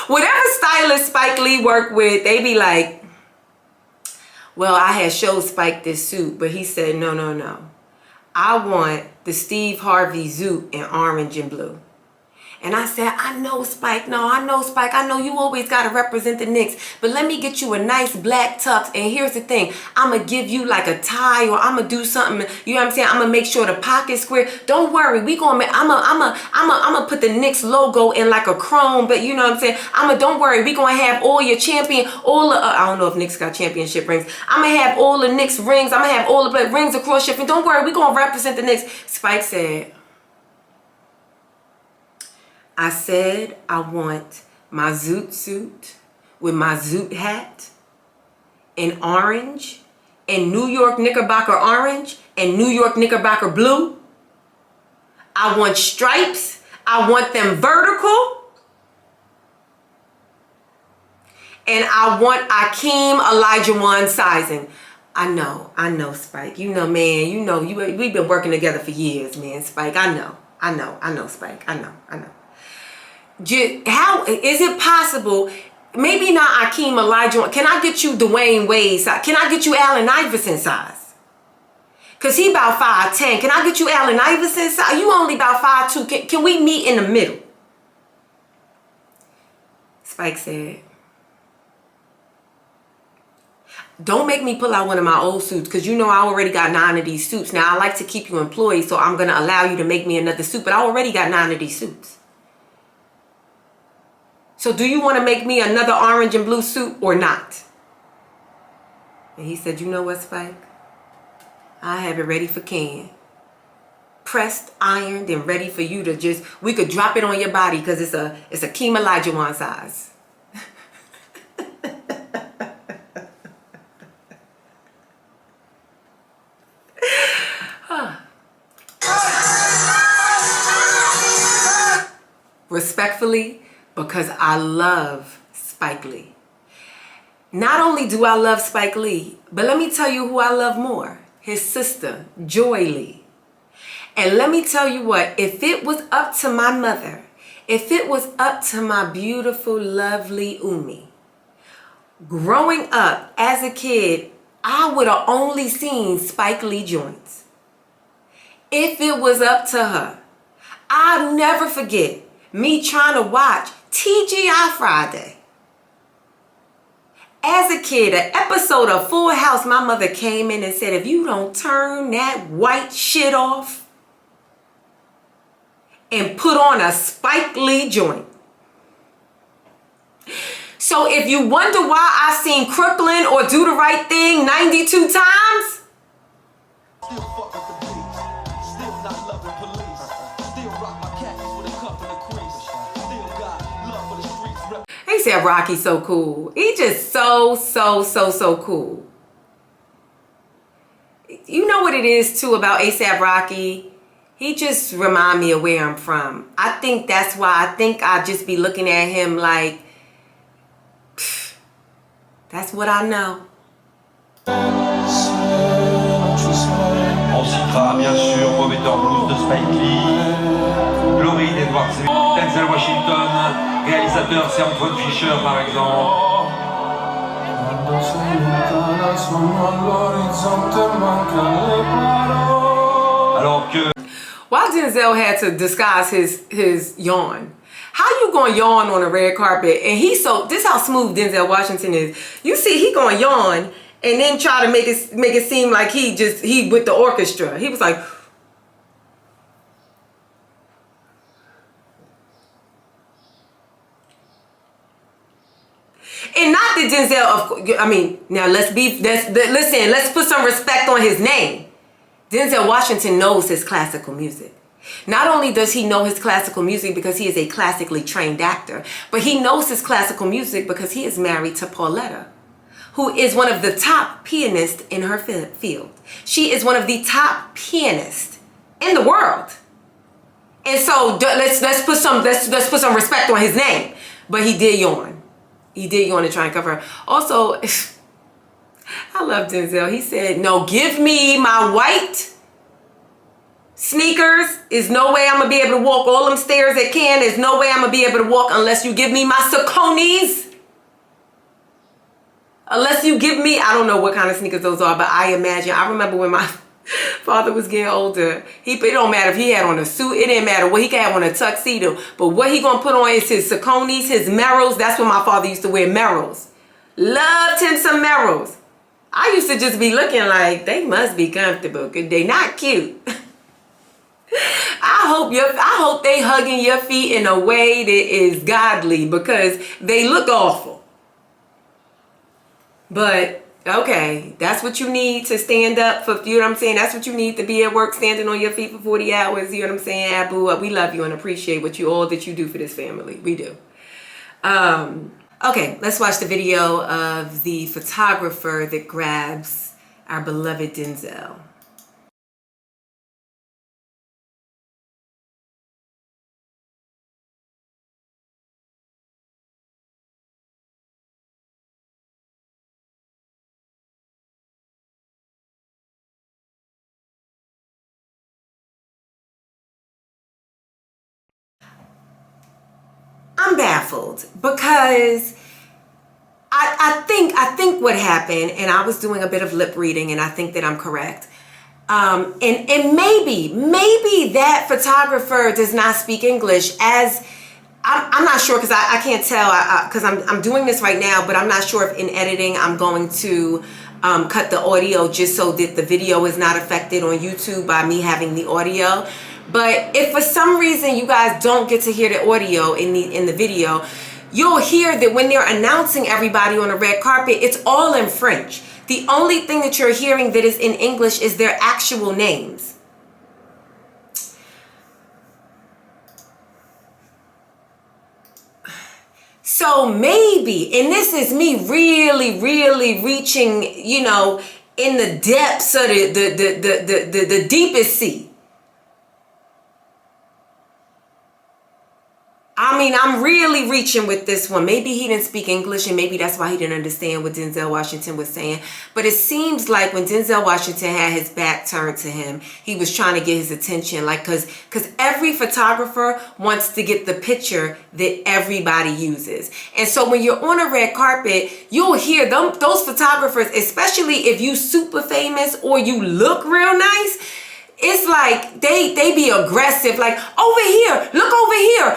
whatever stylist Spike Lee worked with, they be like, well, I had showed Spike this suit, but he said, no. I want the Steve Harvey suit in orange and blue. And I said, I know, Spike. I know you always got to represent the Knicks, but let me get you a nice black tux. And here's the thing. I'm going to give you like a tie, or I'm going to do something. You know what I'm saying? I'm going to make sure the pocket's square. Don't worry. I'm going to put the Knicks logo in like a chrome, but you know what I'm saying? Don't worry. We going to have all your I don't know if Knicks got championship rings. I'm going to have all the Knicks rings. I'm going to have all the rings across your, and don't worry. We going to represent the Knicks. Spike said, I said I want my zoot suit with my zoot hat in orange and New York Knickerbocker orange and New York Knickerbocker blue. I want stripes. I want them vertical. And I want Akeem Olajuwon sizing. I know, Spike. You know, man, we've been working together for years, man, Spike. I know, Spike. I know. How is it possible? Maybe not Akeem Olajuwon. Can I get you Dwayne Wade size? Can I get you Allen Iverson size? Because he about 5'10". Can I get you Allen Iverson size? You only about 5'2". Can we meet in the middle? Spike said, don't make me pull out one of my old suits, because you know I already got 9 of these suits. Now, I like to keep you employed, so I'm going to allow you to make me another suit, but I already got 9 of these suits. So do you want to make me another orange and blue suit or not? And he said, you know what, Spike? I have it ready for Ken. pressed, ironed, and ready for you to just, we could drop it on your body because it's a Keem Olajuwon size. Respectfully, because I love Spike Lee. Not only do I love Spike Lee, but let me tell you who I love more. His sister, Joy Lee. And let me tell you what, if it was up to my mother, if it was up to my beautiful, lovely Umi, growing up as a kid, I would have only seen Spike Lee joints. If it was up to her, I'll never forget me trying to watch TGI Friday. As a kid, an episode of Full House, my mother came in and said, if you don't turn that white shit off and put on a Spike Lee joint. So if you wonder why I seen Crooklyn or Do the Right Thing 92 times, they said Rocky's so cool. He just so cool. You know what it is too about A$AP Rocky? He just remind me of where I'm from. I think that's why I think I just be looking at him like, that's what I know. On citera bien sûr Remetteur Blues de Spike Lee, Glory d'Edward Smith, Denzel Washington, réalisateur c'est Antoine Fisher par exemple. Alors que Why Denzel had to disguise his yawn? How you gonna yawn on a red carpet? And he's so, this how smooth Denzel Washington is. You see, he gonna yawn and then try to make it seem like he with the orchestra. He was like, and not that Denzel, I mean, now let's put some respect on his name. Denzel Washington knows his classical music. Not only does he know his classical music because he is a classically trained actor, but he knows his classical music because he is married to Pauletta, who is one of the top pianists in her field. She is one of the top pianists in the world. And so let's put some respect on his name. But he did yawn. He did yawn to try and cover her. Also, I love Denzel. He said, no, give me my white sneakers. Is no way I'm going to be able to walk all them stairs at Cannes. There's no way I'm going to be able to walk unless you give me my Sauconys. Unless you give me, I don't know what kind of sneakers those are, but I remember when my father was getting older, it don't matter if he had on a suit, it didn't matter what he could have on, a tuxedo, but what he gonna put on is his Sauconys, his Merrells. That's what my father used to wear, Merrells. Loved him some Merrells. I used to just be looking like, they must be comfortable because they not cute. I hope they hugging your feet in a way that is godly because they look awful. But okay, that's what you need to stand up for, you know what I'm saying? That's what you need to be at work, standing on your feet for 40 hours, you know what I'm saying? Abu, we love you and appreciate all that you do for this family. We do. Okay, let's watch the video of the photographer that grabs our beloved Denzel. I'm baffled because I think what happened, and I was doing a bit of lip reading, and I think that I'm correct. And maybe that photographer does not speak English. As I'm not sure because I can't tell because I'm doing this right now, but I'm not sure if in editing I'm going to cut the audio just so that the video is not affected on YouTube by me having the audio. But if for some reason you guys don't get to hear the audio in the video, you'll hear that when they're announcing everybody on the red carpet, it's all in French. The only thing that you're hearing that is in English is their actual names. So maybe, and this is me really, really reaching, you know, in the depths of the deepest sea. I mean, I'm really reaching with this one. Maybe he didn't speak English, and maybe that's why he didn't understand what Denzel Washington was saying. But it seems like when Denzel Washington had his back turned to him, he was trying to get his attention. Like, because every photographer wants to get the picture that everybody uses. And so when you're on a red carpet, you'll hear those photographers, especially if you super famous or you look real nice, it's like they be aggressive, like, over here, look over here,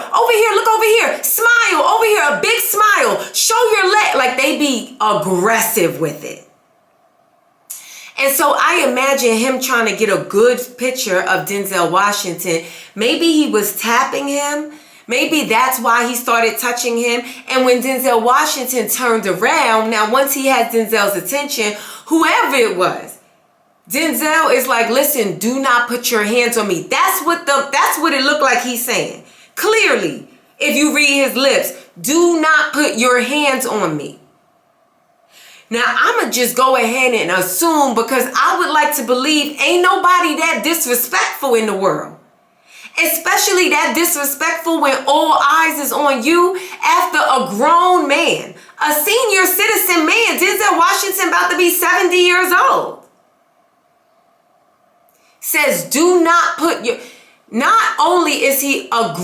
look over here, smile, over here, a big smile, show your leg. Like, they be aggressive with it. And so I imagine him trying to get a good picture of Denzel Washington. Maybe he was tapping him. Maybe that's why he started touching him. And when Denzel Washington turned around, now once he had Denzel's attention, whoever it was, Denzel is like, listen, do not put your hands on me. That's what it looked like he's saying. Clearly, if you read his lips, do not put your hands on me. Now, I'm going to just go ahead and assume, because I would like to believe ain't nobody that disrespectful in the world. Especially that disrespectful when all eyes is on you after a grown man, a senior citizen man. Denzel Washington about to be 70 years old. Says, do not put your, not only is he a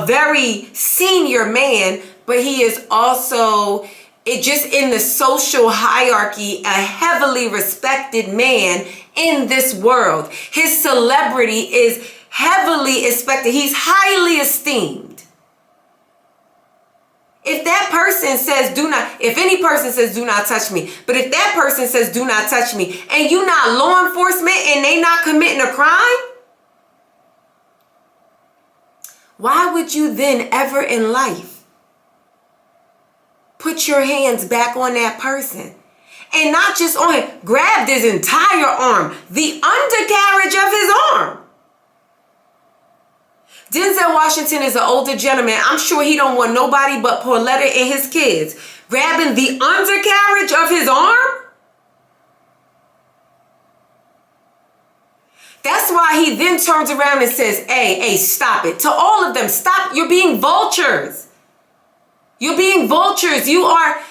very senior man, but he is also, just in the social hierarchy, a heavily respected man in this world. His celebrity is heavily respected. He's highly esteemed. If that person says if any person says do not touch me, but if that person says do not touch me, and you not law enforcement and they not committing a crime, why would you then ever in life put your hands back on that person? And not just on him, grabbed his entire arm, the undercarriage of his arm. Denzel Washington is an older gentleman. I'm sure he don't want nobody but Pauletta and his kids grabbing the undercarriage of his arm. That's why he then turns around and says, hey, stop it. To all of them, stop. You're being vultures. You're being vultures. You are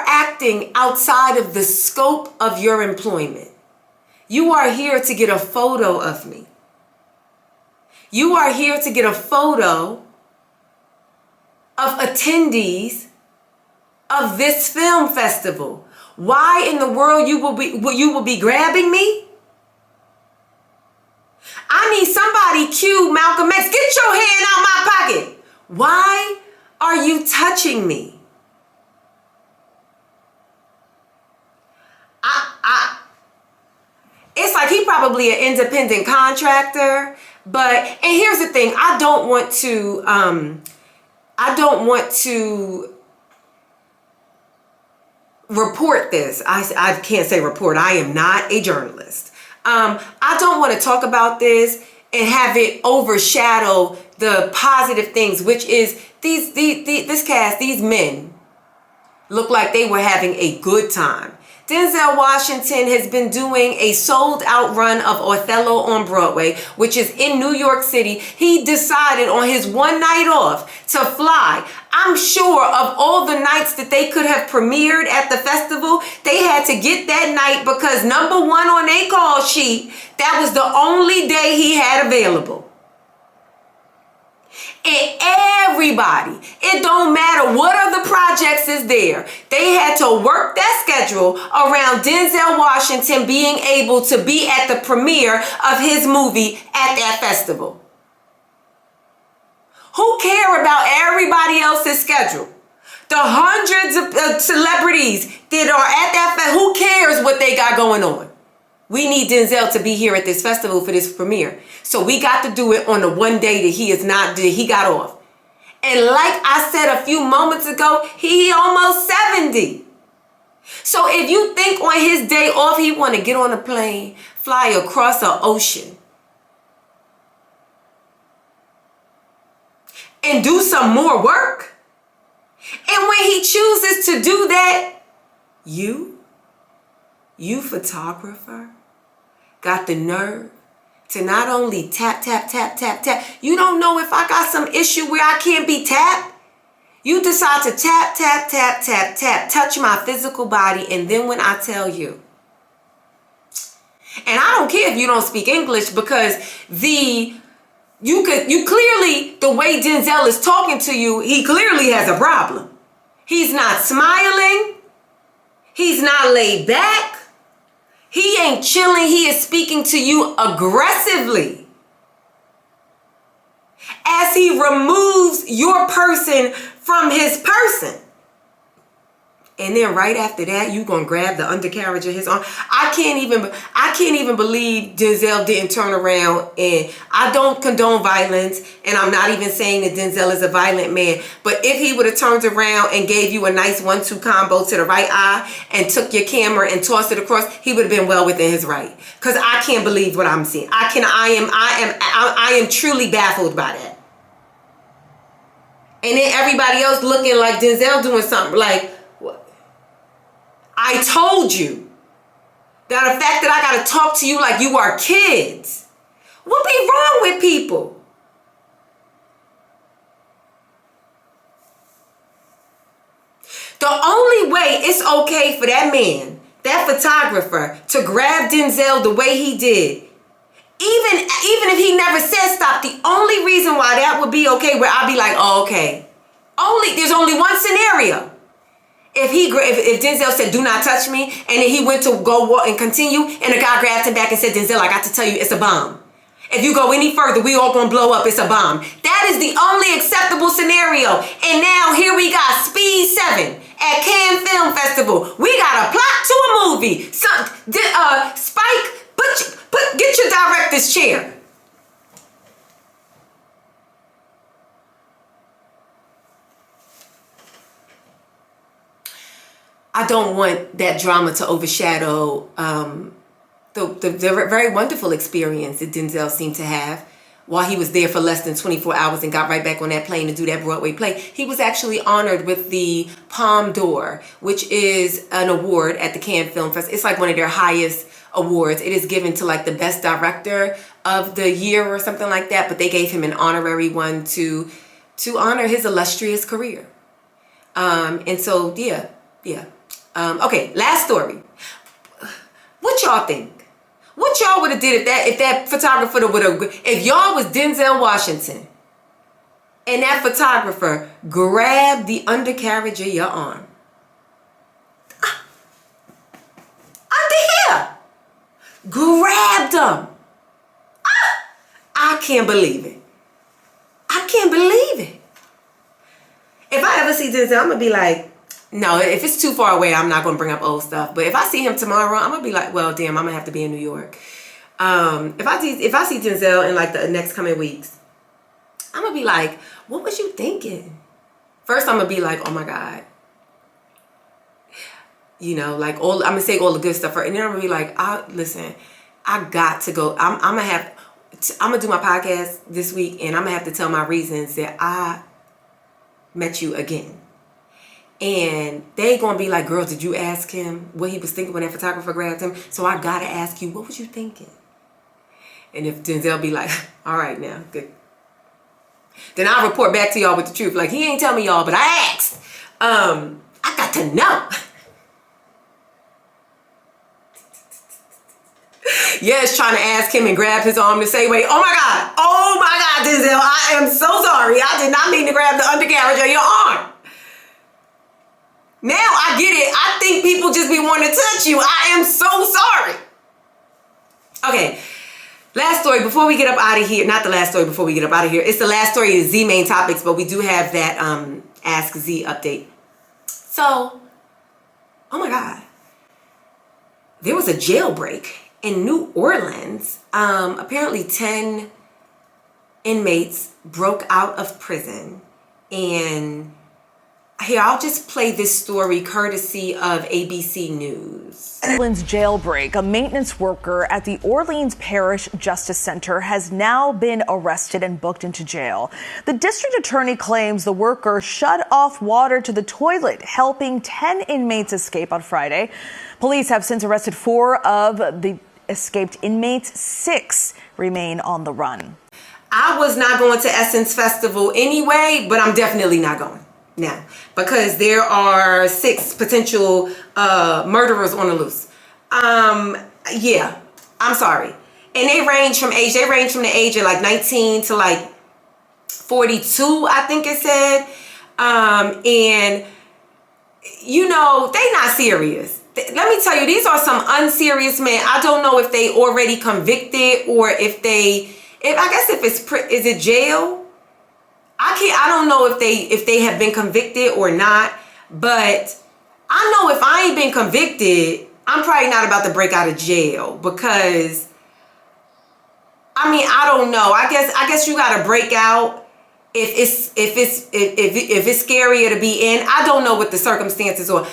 acting outside of the scope of your employment. You are here to get a photo of me. You are here to get a photo of attendees of this film festival. Why in the world you will be grabbing me? I need somebody cue Malcolm X. Get your hand out my pocket. Why are you touching me? It's like he probably an independent contractor. And here's the thing, I don't want to report this. I can't say report. I am not a journalist. I don't want to talk about this and have it overshadow the positive things, which is this cast, these men look like they were having a good time. Denzel Washington has been doing a sold-out run of Othello on Broadway, which is in New York City. He decided on his one night off to fly. I'm sure of all the nights that they could have premiered at the festival, they had to get that night because number one on their call sheet, that was the only day he had available. And everybody, it don't matter what other projects is there, they had to work that schedule around Denzel Washington being able to be at the premiere of his movie at that festival. Who care about everybody else's schedule? The hundreds of celebrities that are at that festival, who cares what they got going on? We need Denzel to be here at this festival for this premiere. So we got to do it on the one day that he got off. And like I said a few moments ago, he almost 70. So if you think on his day off, he want to get on a plane, fly across an ocean, and do some more work, chooses to do that, you photographer, got the nerve to not only tap, tap, tap, tap, tap. You don't know if I got some issue where I can't be tapped. You decide to tap, tap, tap, tap, tap, touch my physical body. And then when I tell you, and I don't care if you don't speak English, because you clearly, the way Denzel is talking to you, he clearly has a problem. He's not smiling. He's not laid back. He ain't chilling. He is speaking to you aggressively. As he removes your person from his person. And then right after that, you gonna grab the undercarriage of his arm. I can't even believe Denzel didn't turn around. And I don't condone violence, and I'm not even saying that Denzel is a violent man. But if he would have turned around and gave you a nice 1-2 combo to the right eye and took your camera and tossed it across, he would have been well within his right. Because I can't believe what I'm seeing. I am truly baffled by that. And then everybody else looking like Denzel doing something like, I told you that the fact that I got to talk to you like you are kids. What be wrong with people? The only way it's okay for that man, that photographer, to grab Denzel the way he did, even if he never said stop, the only reason why that would be okay, where I'd be like, oh, okay. There's only one scenario. If Denzel said, do not touch me, and then he went to go walk and continue, and the guy grabbed him back and said, Denzel, I got to tell you, it's a bomb. If you go any further, we all gonna blow up, it's a bomb. That is the only acceptable scenario. And now here we got Speed 7 at Cannes Film Festival. We got a plot to a movie. Spike, get your director's chair. I don't want that drama to overshadow the very wonderful experience that Denzel seemed to have while he was there for less than 24 hours and got right back on that plane to do that Broadway play. He was actually honored with the Palme d'Or, which is an award at the Cannes Film Festival. It's like one of their highest awards. It is given to like the best director of the year or something like that, but they gave him an honorary one to honor his illustrious career. And so, yeah. Okay, last story. What y'all think? What y'all would have did if that photographer would have, if y'all was Denzel Washington and that photographer grabbed the undercarriage of your arm? Under here. Grabbed them. I can't believe it. I can't believe it. If I ever see Denzel, I'm going to be like, no, if it's too far away, I'm not going to bring up old stuff. But if I see him tomorrow, I'm going to be like, well, damn, I'm going to have to be in New York. If I see Denzel in like the next coming weeks, I'm going to be like, what was you thinking? First, I'm going to be like, oh my God. You know, like I'm going to say all the good stuff. And then I'm going to be like, listen, I got to go. I'm going to do my podcast this week, and I'm going to have to tell my reasons that I met you again. And they gonna be like, girl, did you ask him what he was thinking when that photographer grabbed him? So I gotta ask you, what was you thinking? And if Denzel be like, all right now, good. Then I'll report back to y'all with the truth. Like, he ain't tell me y'all, but I asked. I got to know. Yes, trying to ask him and grab his arm the same way. Oh my God, Denzel, I am so sorry. I did not mean to grab the undercarriage of your arm. Now I get it. I think people just be wanting to touch you. I am so sorry. Okay. Last story before we get up out of here. Not the last story before we get up out of here. It's the last story of Z Main Topics, but we do have that Ask Z update. So, oh my God. There was a jailbreak in New Orleans. Apparently 10 inmates broke out of prison, and here, I'll just play this story courtesy of ABC News. Orleans jailbreak. A maintenance worker at the Orleans Parish Justice Center has now been arrested and booked into jail. The district attorney claims the worker shut off water to the toilet, helping 10 inmates escape on Friday. Police have since arrested 4 of the escaped inmates. 6 remain on the run. I was not going to Essence Festival anyway, but I'm definitely not going now because there are 6 potential murderers on the loose. Yeah, I'm sorry. And they range from the age of like 19 to like 42, I think it said. And you know, they not serious. Let me tell you, these are some unserious men. I don't know if they already convicted or if is it jail? I don't know if they have been convicted or not, but I know if I ain't been convicted, I'm probably not about to break out of jail because I mean, I don't know. I guess you gotta break out if it's scarier to be in. I don't know what the circumstances are,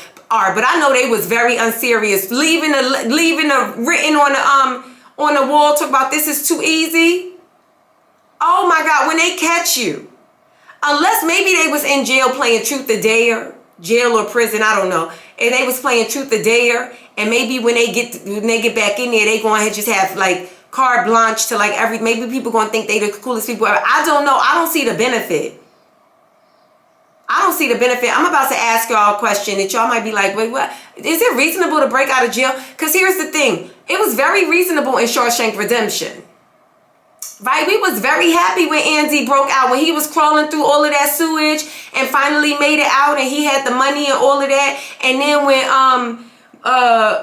but I know they was very unserious, leaving a written on the wall talk about this is too easy. Oh my God, when they catch you, unless maybe they was in jail playing truth or dare, jail or prison, I don't know, and they was playing truth or dare, and maybe when they get back in there, they gonna just have like carte blanche to like maybe people gonna think they the coolest people ever. I don't know. I don't see the benefit. I'm about to ask y'all a question that y'all might be like, wait, what? Is it reasonable to break out of jail? Because here's the thing. It was very reasonable in Shawshank Redemption. Right? We was very happy when Andy broke out, when he was crawling through all of that sewage and finally made it out and he had the money and all of that. And then when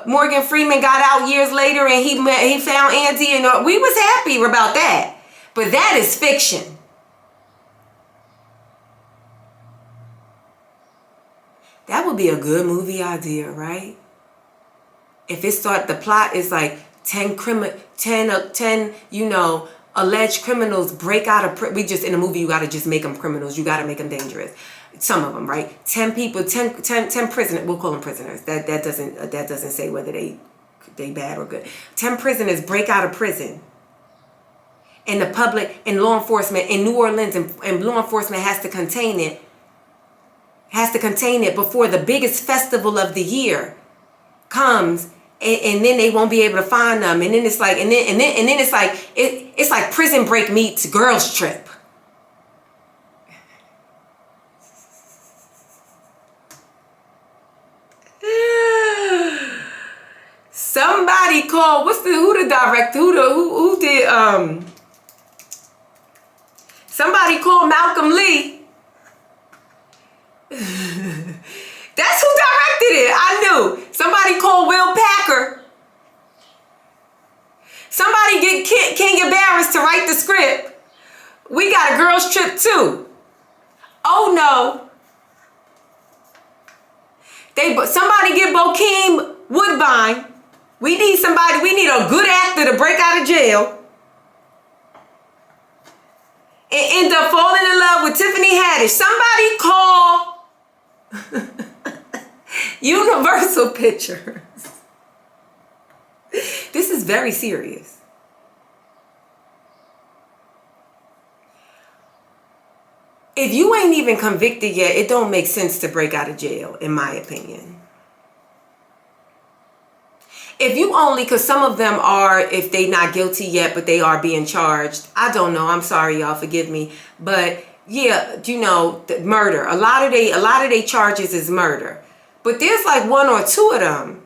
Morgan Freeman got out years later and he found Andy, and we was happy about that. But that is fiction. That would be a good movie idea, right? If the plot is like 10 alleged criminals break out of prison. In a movie, you got to just make them criminals. You got to make them dangerous. Some of them, right? 10 prisoners. We'll call them prisoners. That doesn't say whether they bad or good. 10 prisoners break out of prison. And the public and law enforcement in New Orleans and law enforcement has to contain it before the biggest festival of the year comes. And then they won't be able to find them, and then it's like, and then it's like it's like Prison Break meets Girls Trip. Somebody called. Who the director? Who did Somebody called Malcolm Lee. That's who directed it. I knew. Somebody called Will Packer. Somebody get Kenya Barris to write the script. We got a girls trip too. Oh no. Somebody get Bokeem Woodbine. We need a good actor to break out of jail and end up falling in love with Tiffany Haddish. Somebody call Universal Pictures. This is very serious. If you ain't even convicted yet, it don't make sense to break out of jail, in my opinion. If you only, because some of them are, if they not guilty yet, but they are being charged. I don't know. I'm sorry, y'all. Forgive me. But yeah, murder. A lot of they charges is murder. But there's like 1 or 2 of them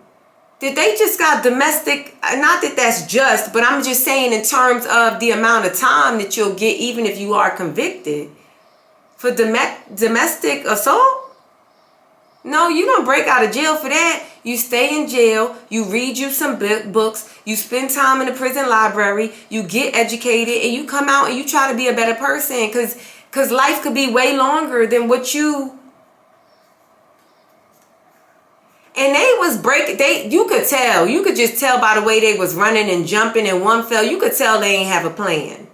that they just got domestic. Not that that's just, but I'm just saying in terms of the amount of time that you'll get, even if you are convicted for domestic assault. No, you don't break out of jail for that. You stay in jail, you read you some books, you spend time in the prison library, you get educated, and you come out and you try to be a better person, because life could be way longer than what you... And they was you could just tell by the way they was running and jumping, and one fell. You could tell they ain't have a plan.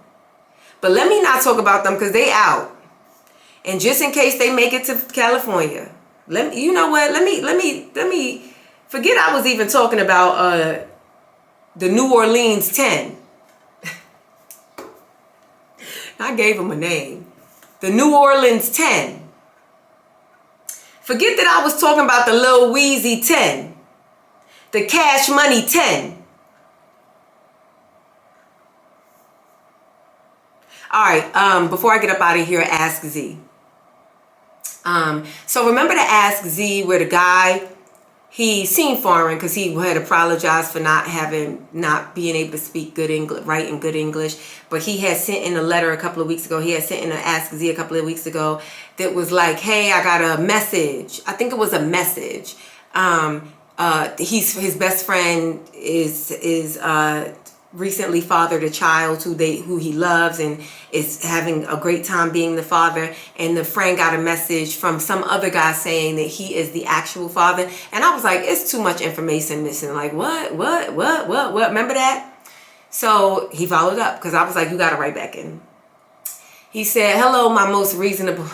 But let me not talk about them because they out. And just in case they make it to California, You know what? Let me forget I was even talking about the New Orleans 10. I gave him a name. The New Orleans 10. Forget that I was talking about the Lil Weezy 10. The Cash Money 10. All right, before I get up out of here, Ask Z. So remember the Ask Z where the guy, he seemed foreign because he had apologized for not being able to speak good English, write in good English. But he had sent in a letter a couple of weeks ago. He had sent in an Ask Z a couple of weeks ago that was like, hey, I got a message. I think it was a message. His best friend is recently fathered a child who he loves and is having a great time being the father, and the friend got a message from some other guy saying that he is the actual father. And I was like, it's too much information missing. Like, what remember that? So he followed up because I was like, you got to write back in. He said, hello, my most reasonable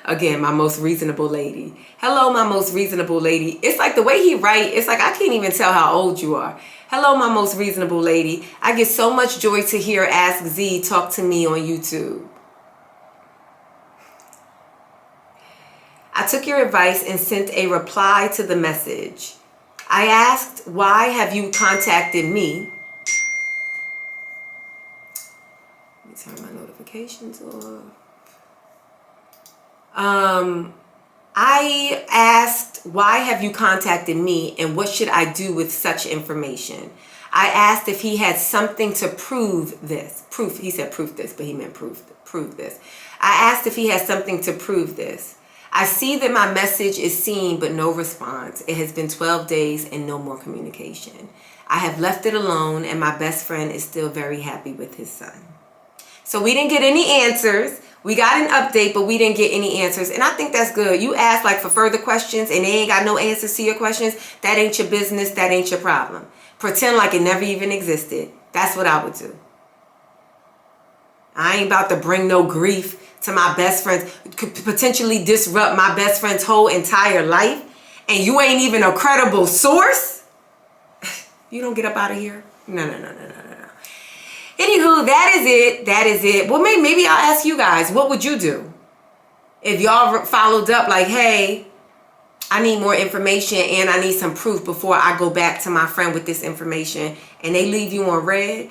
again, my most reasonable lady. Hello, my most reasonable lady. It's like the way he write, it's like I can't even tell how old you are. Hello, my most reasonable lady. I get so much joy to hear Ask Z talk to me on YouTube. I took your advice and sent a reply to the message. I asked, why have you contacted me? Let me turn my notifications off. I asked, why have you contacted me and what should I do with such information? I asked if he had something to prove this. He said proof this, but he meant prove this. I asked if he had something to prove this. I see that my message is seen, but no response. It has been 12 days and no more communication. I have left it alone and my best friend is still very happy with his son. So we didn't get any answers. We got an update, but we didn't get any answers. And I think that's good. You ask like for further questions and they ain't got no answers to your questions. That ain't your business. That ain't your problem. Pretend like it never even existed. That's what I would do. I ain't about to bring no grief to my best friend. Could potentially disrupt my best friend's whole entire life. And you ain't even a credible source. You don't get up out of here. No. Anywho, that is it. Well, maybe I'll ask you guys, what would you do? If y'all followed up like, hey, I need more information and I need some proof before I go back to my friend with this information, and they leave you on red,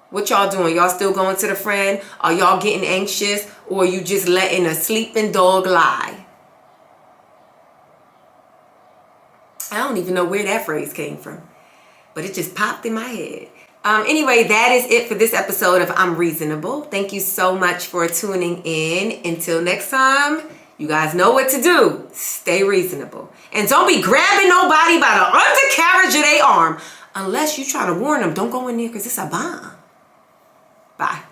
what y'all doing? Y'all still going to the friend? Are y'all getting anxious, or are you just letting a sleeping dog lie? I don't even know where that phrase came from, but it just popped in my head. Anyway, that is it for this episode of I'm Reasonable. Thank you so much for tuning in. Until next time, you guys know what to do. Stay reasonable. And don't be grabbing nobody by the undercarriage of their arm. Unless you're trying to warn them, don't go in there because it's a bomb. Bye.